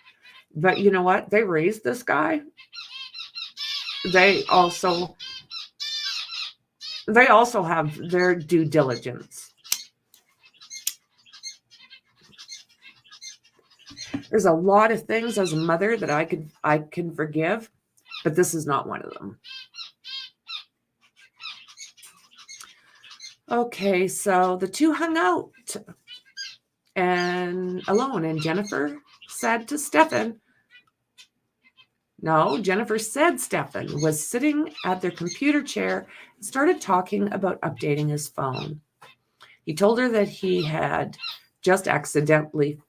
But you know what? They raised this guy. They also have their due diligence. There's a lot of things as a mother that I can forgive, but this is not one of them. Okay, so the two hung out and alone, and Jennifer said Stephan was sitting at their computer chair and started talking about updating his phone. He told her that he had just accidentally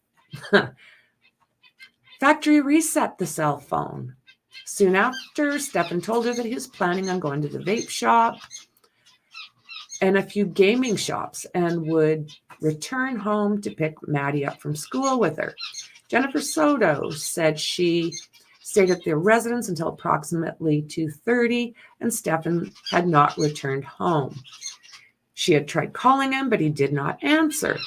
factory reset the cell phone. Soon after, Stephan told her that he was planning on going to the vape shop and a few gaming shops and would return home to pick Maddie up from school with her. Jennifer Soto said she stayed at their residence until approximately 2:30, and Stephan had not returned home. She had tried calling him, but he did not answer.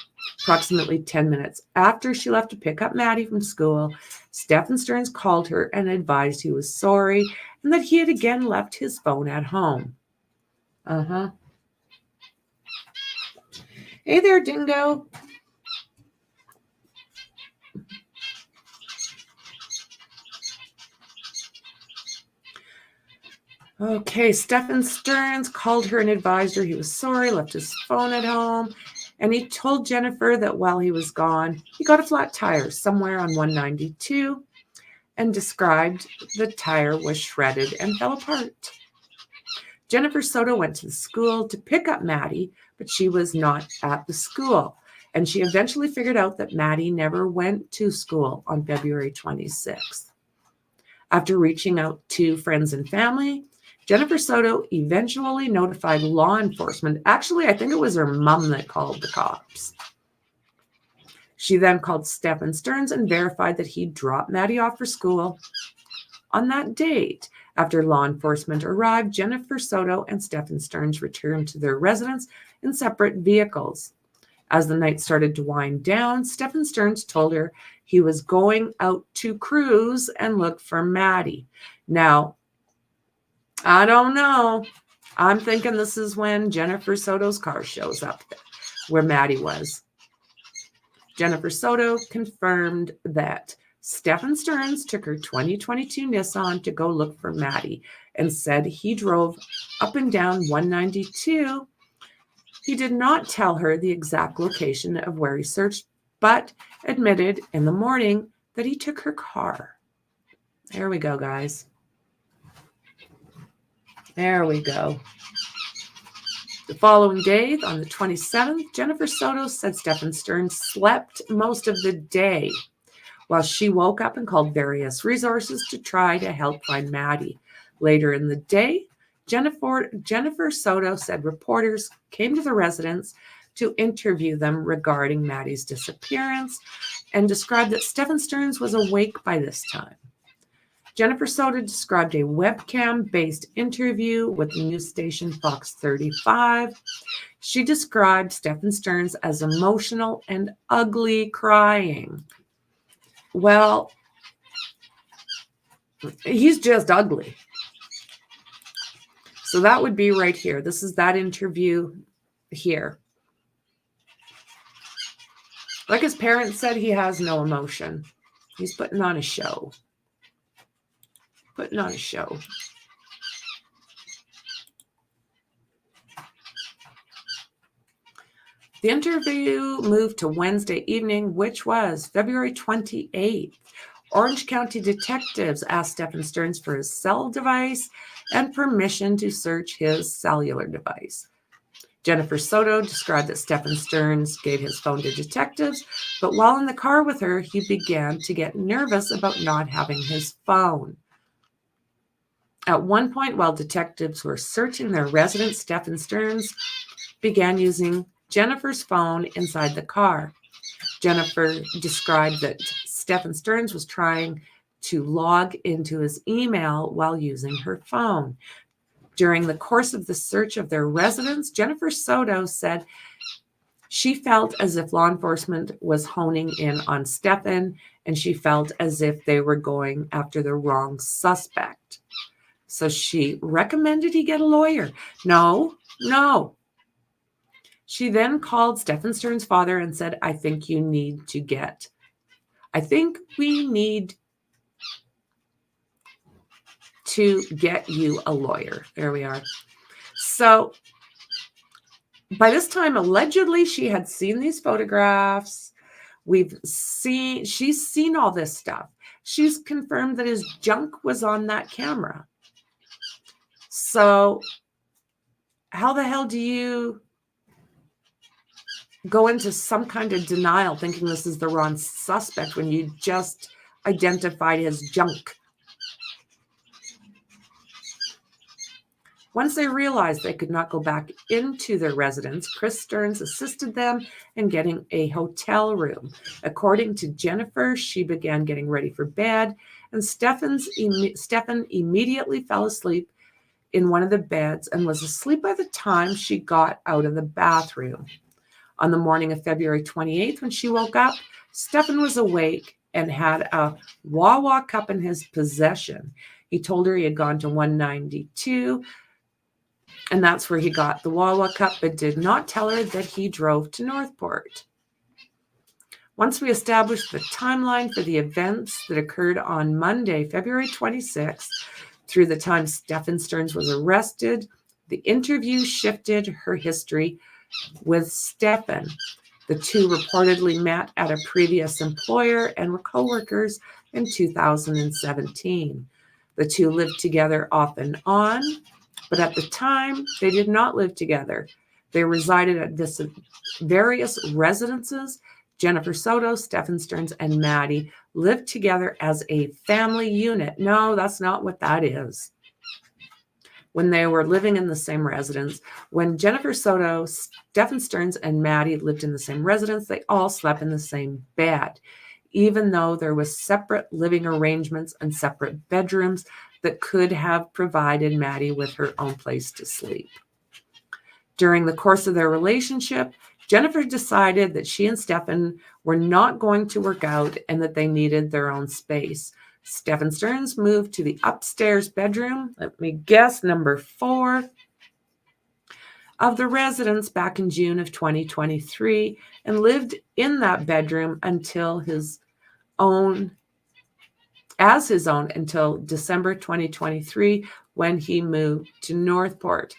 Approximately 10 minutes after she left to pick up Maddie from school, Stephan Stearns called her and advised he was sorry and that he had again left his phone at home. Hey there, Dingo. Okay, Stephan Stearns called her and advised her he was sorry, left his phone at home, and he told Jennifer that while he was gone, he got a flat tire somewhere on 192 and described the tire was shredded and fell apart. Jennifer Soto went to the school to pick up Maddie, but she was not at the school, and she eventually figured out that Maddie never went to school on February 26th. After reaching out to friends and family, Jennifer Soto eventually notified law enforcement. Actually, I think it was her mom that called the cops. She then called Stephan Stearns and verified that he dropped Maddie off for school. On that date, after law enforcement arrived, Jennifer Soto and Stephan Stearns returned to their residence in separate vehicles. As the night started to wind down, Stephan Stearns told her he was going out to cruise and look for Maddie. Now, I don't know. I'm thinking this is when Jennifer Soto's car shows up where Maddie was. Jennifer Soto confirmed that Stephan Stearns took her 2022 Nissan to go look for Maddie and said he drove up and down 192. He did not tell her the exact location of where he searched, but admitted in the morning that he took her car. There we go, guys. There we go. The following day, on the 27th, Jennifer Soto said Stephan Stearns slept most of the day while she woke up and called various resources to try to help find Maddie. Later in the day, Jennifer Soto said reporters came to the residence to interview them regarding Maddie's disappearance and described that Stephan Stearns was awake by this time. Jennifer Soto described a webcam-based interview with the news station Fox 35. She described Stephan Stearns as emotional and ugly crying. Well, he's just ugly. So that would be right here. This is that interview here. Like his parents said, he has no emotion. He's putting on a show. Putting on a show. The interview moved to Wednesday evening, which was February 28th. Orange County detectives asked Stephan Stearns for his cell device and permission to search his cellular device. Jennifer Soto described that Stephan Stearns gave his phone to detectives, but while in the car with her, he began to get nervous about not having his phone. At one point, while detectives were searching their residence, Stephan Stearns began using Jennifer's phone inside the car. Jennifer described that Stephan Stearns was trying to log into his email while using her phone. During the course of the search of their residence, Jennifer Soto said she felt as if law enforcement was honing in on Stephan, and she felt as if they were going after the wrong suspect. So she recommended he get a lawyer. No. She then called Stephan Stearns' father and said, I think we need to get you a lawyer. There we are. So by this time, allegedly, she had seen these photographs. She's seen all this stuff. She's confirmed that his junk was on that camera. So how the hell do you go into some kind of denial thinking this is the wrong suspect when you just identified his junk? Once they realized they could not go back into their residence, Chris Stearns assisted them in getting a hotel room. According to Jennifer, she began getting ready for bed, and Stephan immediately fell asleep in one of the beds and was asleep by the time she got out of the bathroom. On the morning of February 28th, when she woke up, Stephan was awake and had a Wawa cup in his possession. He told her he had gone to 192, and that's where he got the Wawa cup, but did not tell her that he drove to Northport. Once we established the timeline for the events that occurred on Monday, February 26th, through the time Stephan Stearns was arrested, the interview shifted her history with Stephan. The two reportedly met at a previous employer and were co-workers in 2017. The two lived together off and on, but at the time, they did not live together. They resided at various residences. Jennifer Soto, Stephan Stearns, and Maddie lived together as a family unit. No, that's not what that is. When they were living in the same residence, when Jennifer Soto, Stephan Stearns, and Maddie lived in the same residence, they all slept in the same bed, even though there was separate living arrangements and separate bedrooms that could have provided Maddie with her own place to sleep. During the course of their relationship, Jennifer decided that she and Stephan were not going to work out and that they needed their own space. Stephan Stearns moved to the upstairs bedroom, let me guess, number 4 of the residence back in June of 2023, and lived in that bedroom until his own until December 2023, when he moved to Northport.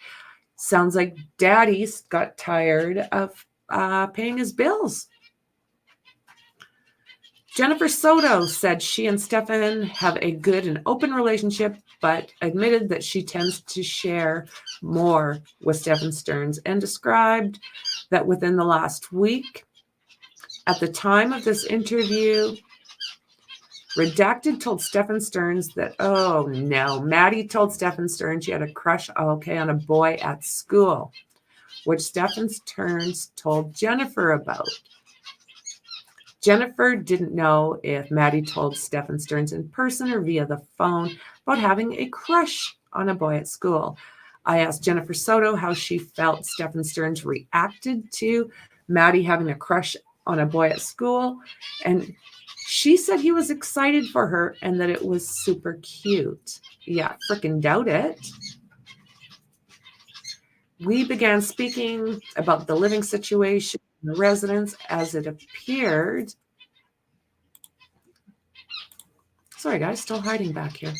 Sounds like Daddy's got tired of paying his bills. Jennifer Soto said she and Stephan have a good and open relationship, but admitted that she tends to share more with Stephan Stearns, and described that within the last week, at the time of this interview, Redacted told Stephan Stearns that, oh no, Maddie told Stephan Stearns she had a crush, on a boy at school, which Stephan Stearns told Jennifer about. Jennifer didn't know if Maddie told Stephan Stearns in person or via the phone about having a crush on a boy at school. I asked Jennifer Soto how she felt Stephan Stearns reacted to Maddie having a crush on a boy at school, and she said he was excited for her and that it was super cute. Yeah, freaking doubt it. We began speaking about the living situation in the residence as it appeared. Sorry, guys, still hiding back here.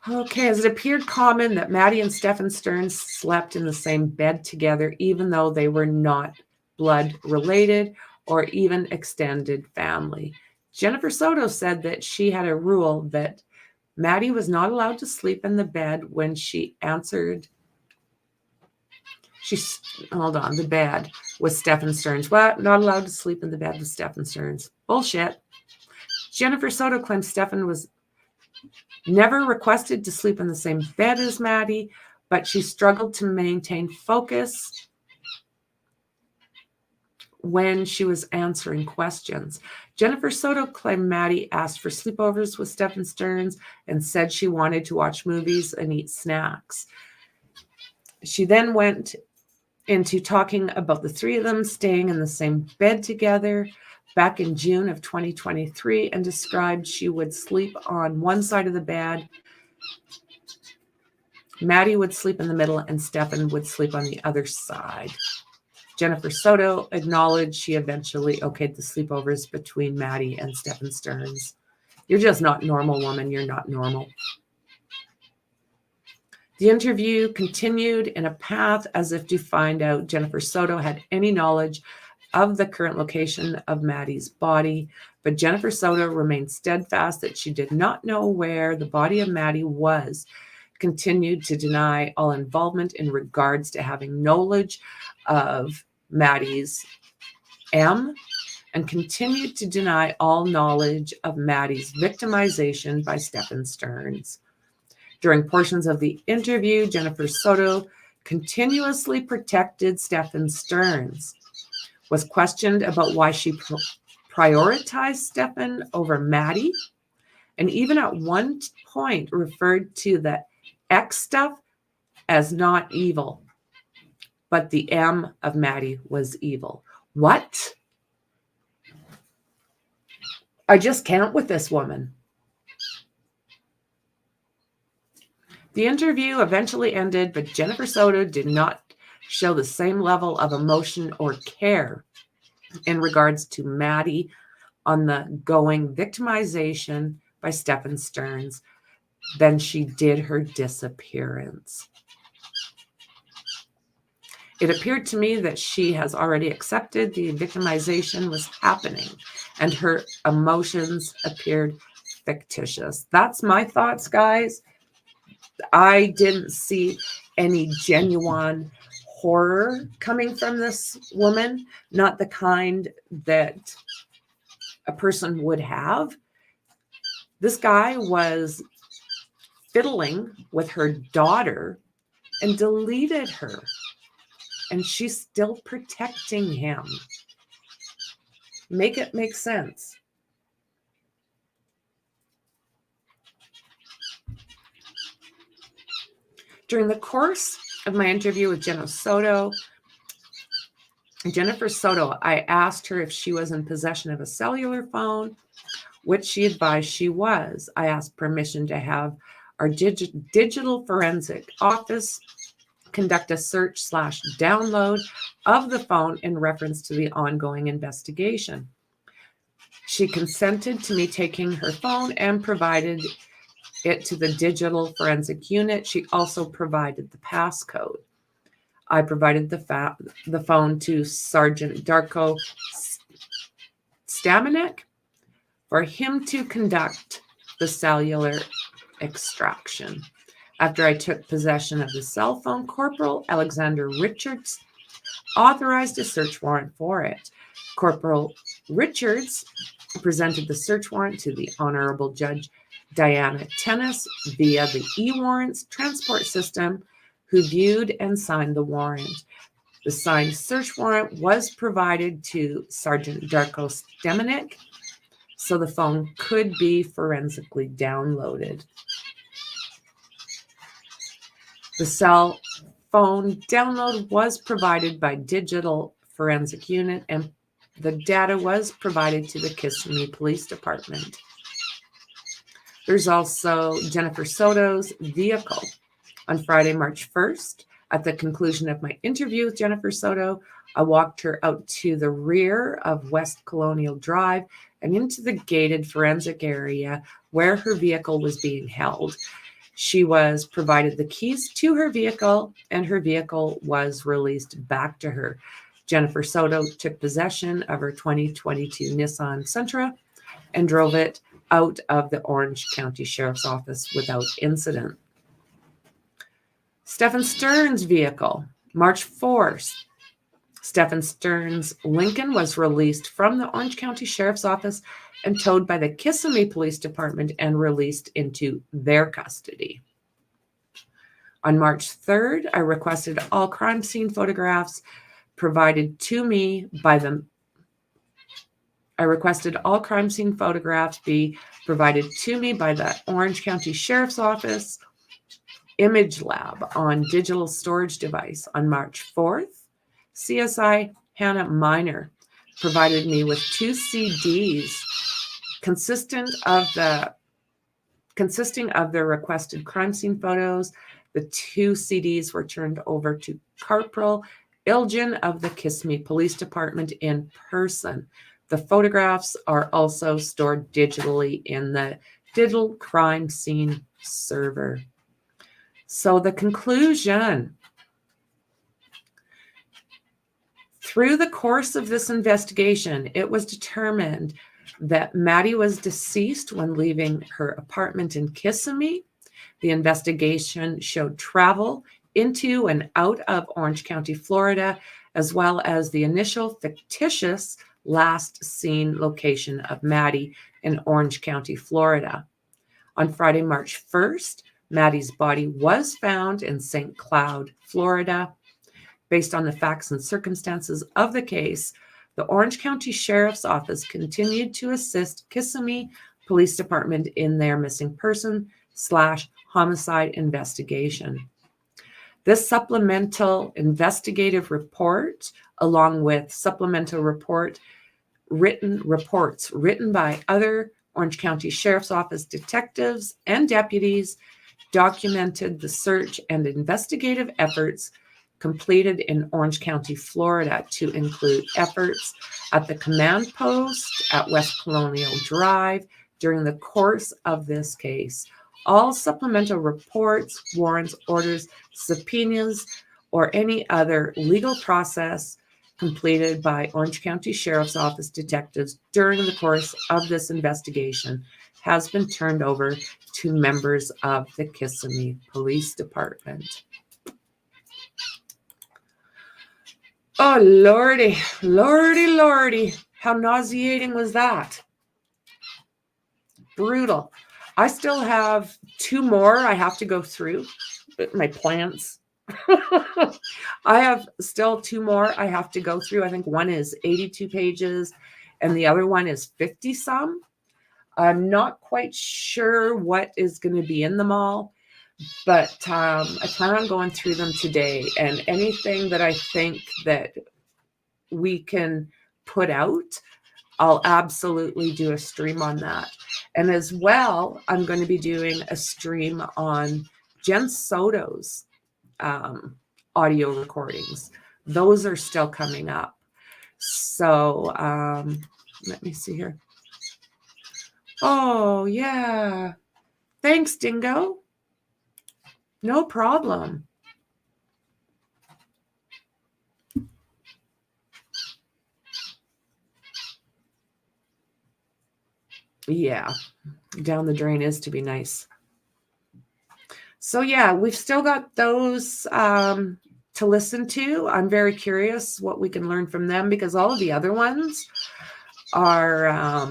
Okay, as it appeared common that Maddie and Stephan Stearns slept in the same bed together, even though they were not blood related or even extended family. Jennifer Soto said that she had a rule that Maddie was not allowed to sleep in the bed when she answered. The bed with Stephan Stearns. What? Not allowed to sleep in the bed with Stephan Stearns. Bullshit. Jennifer Soto claims Stephan was never requested to sleep in the same bed as Maddie, but she struggled to maintain focus when she was answering questions. Jennifer Soto claimed Maddie asked for sleepovers with Stephan Stearns and said she wanted to watch movies and eat snacks. She then went into talking about the three of them staying in the same bed together back in June of 2023 and described she would sleep on one side of the bed. Maddie would sleep in the middle and Stephan would sleep on the other side. Jennifer Soto acknowledged she eventually okayed the sleepovers between Maddie and Stephan Stearns. You're just not normal, woman. You're not normal. The interview continued in a path as if to find out Jennifer Soto had any knowledge of the current location of Maddie's body, but Jennifer Soto remained steadfast that she did not know where the body of Maddie was, continued to deny all involvement in regards to having knowledge of Maddie's M, and continued to deny all knowledge of Maddie's victimization by Stephan Stearns. During portions of the interview, Jennifer Soto continuously protected Stephan Stearns, was questioned about why she prioritized Stephan over Maddie, and even at one point referred to the X stuff as not evil, but the M of Maddie was evil. What? I just can't with this woman. The interview eventually ended, but Jennifer Soto did not show the same level of emotion or care in regards to Maddie on the going victimization by Stephan Stearns than she did her disappearance. It appeared to me that she has already accepted the victimization was happening and her emotions appeared fictitious. That's my thoughts, guys. I didn't see any genuine horror coming from this woman, not the kind that a person would have. This guy was fiddling with her daughter and deleted her, and she's still protecting him. Make it make sense. During the course of my interview with Jennifer Soto, I asked her if she was in possession of a cellular phone, which she advised she was. I asked permission to have our digital forensic office conduct a search/download of the phone in reference to the ongoing investigation. She consented to me taking her phone and provided it to the digital forensic unit. She also provided the passcode. I provided the phone to Sergeant Darko Stamanek for him to conduct the cellular extraction. After I took possession of the cell phone, Corporal Alexander Richards authorized a search warrant for it. Corporal Richards presented the search warrant to the Honorable Judge Diana Tennis via the e-warrants transport system, who viewed and signed the warrant. The signed search warrant was provided to Sergeant Darko Stamanek, so the phone could be forensically downloaded. The cell phone download was provided by Digital Forensic Unit, and the data was provided to the Kissimmee Police Department. There's also Jennifer Soto's vehicle. On Friday, March 1st, at the conclusion of my interview with Jennifer Soto, I walked her out to the rear of West Colonial Drive and into the gated forensic area where her vehicle was being held. She was provided the keys to her vehicle, and her vehicle was released back to her. Jennifer Soto took possession of her 2022 Nissan Sentra and drove it out of the Orange County Sheriff's Office without incident. Stephan Stern's vehicle, March 4th. Stephan Stern's Lincoln was released from the Orange County Sheriff's Office and towed by the Kissimmee Police Department and released into their custody. On March 3rd, I requested all crime scene photographs provided to me by the Orange County Sheriff's Office Image Lab on digital storage device. On March 4th, CSI Hannah Miner provided me with 2 CDs consisting of the requested crime scene photos. The 2 CDs were turned over to Corporal Ilgen of the Kissimmee Police Department in person. The photographs are also stored digitally in the digital crime scene server. So the conclusion: through the course of this investigation, it was determined that Maddie was deceased when leaving her apartment in Kissimmee. The investigation showed travel into and out of Orange County, Florida, as well as the initial fictitious last seen location of Maddie in Orange County, Florida. On Friday, March 1st, Maddie's body was found in St. Cloud, Florida. Based on the facts and circumstances of the case, the Orange County Sheriff's Office continued to assist Kissimmee Police Department in their missing person/homicide investigation. This supplemental investigative report, along with supplemental reports written by other Orange County Sheriff's Office detectives and deputies, documented the search and investigative efforts completed in Orange County, Florida, to include efforts at the command post at West Colonial Drive during the course of this case. All supplemental reports, warrants, orders, subpoenas, or any other legal process completed by Orange County Sheriff's Office detectives during the course of this investigation has been turned over to members of the Kissimmee Police Department. Oh, Lordy, Lordy, Lordy. How nauseating was that? Brutal. I still have 2 more I have to go through. My plants. I have still 2 more I have to go through. I think one is 82 pages and the other one is 50 some. I'm not quite sure what is going to be in them all, but I plan on going through them today, and anything that I think that we can put out, I'll absolutely do a stream on that. And as well, I'm going to be doing a stream on Jen Soto's audio recordings. Those are still coming up. So let me see here. Oh, yeah. Thanks, Dingo. No problem. Yeah, down the drain is to be nice. So yeah, we've still got those to listen to. I'm very curious what we can learn from them, because all of the other ones are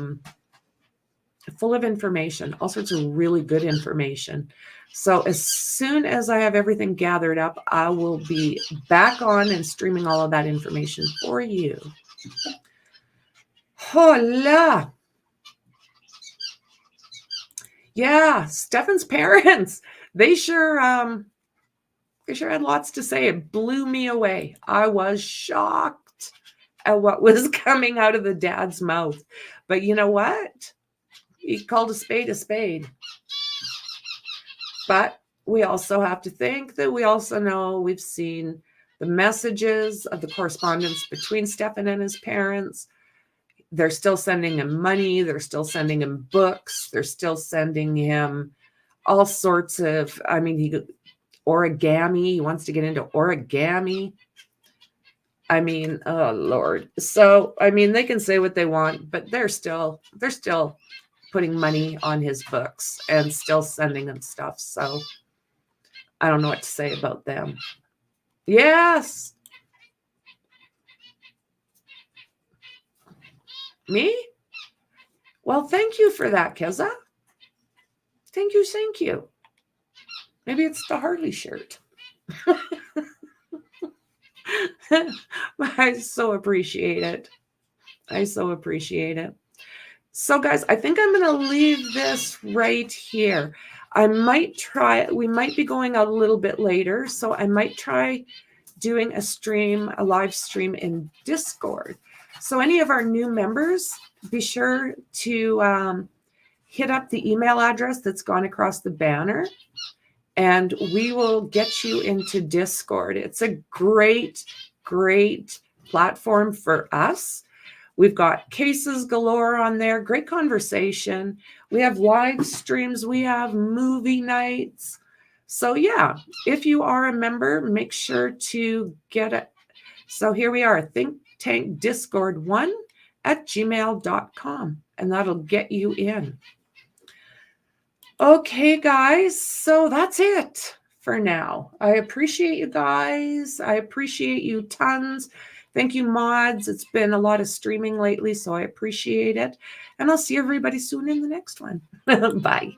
full of information, all sorts of really good information. So as soon as I have everything gathered up, I will be back on and streaming all of that information for you. Hola. Yeah, Stephan's parents, they sure had lots to say. It blew me away. I was shocked at what was coming out of the dad's mouth. But you know what? He called a spade a spade. But we also have to think that we also know we've seen the messages of the correspondence between Stephan and his parents. They're still sending him money. They're still sending him books. They're still sending him all sorts of, I mean, origami. He wants to get into origami. I mean, oh Lord. So, I mean, they can say what they want, but they're still putting money on his books and still sending them stuff. So I don't know what to say about them. Yes. Me? Well, thank you for that, Keza. Thank you, thank you. Maybe it's the Harley shirt. I so appreciate it. I so appreciate it. So guys, I think I'm going to leave this right here. I might try, we might be going out a little bit later, so I might try doing a live stream in Discord. So any of our new members, be sure to hit up the email address that's gone across the banner, and we will get you into Discord. It's a great, great platform for us. We've got cases galore on there, great conversation. We have live streams, we have movie nights. So yeah, if you are a member, make sure to get it. So here we are, Think Tank Discord 1@gmail.com, and that'll get you in. Okay, guys, so that's it for now. I appreciate you guys. I appreciate you tons. Thank you, mods. It's been a lot of streaming lately, so I appreciate it. And I'll see everybody soon in the next one. Bye.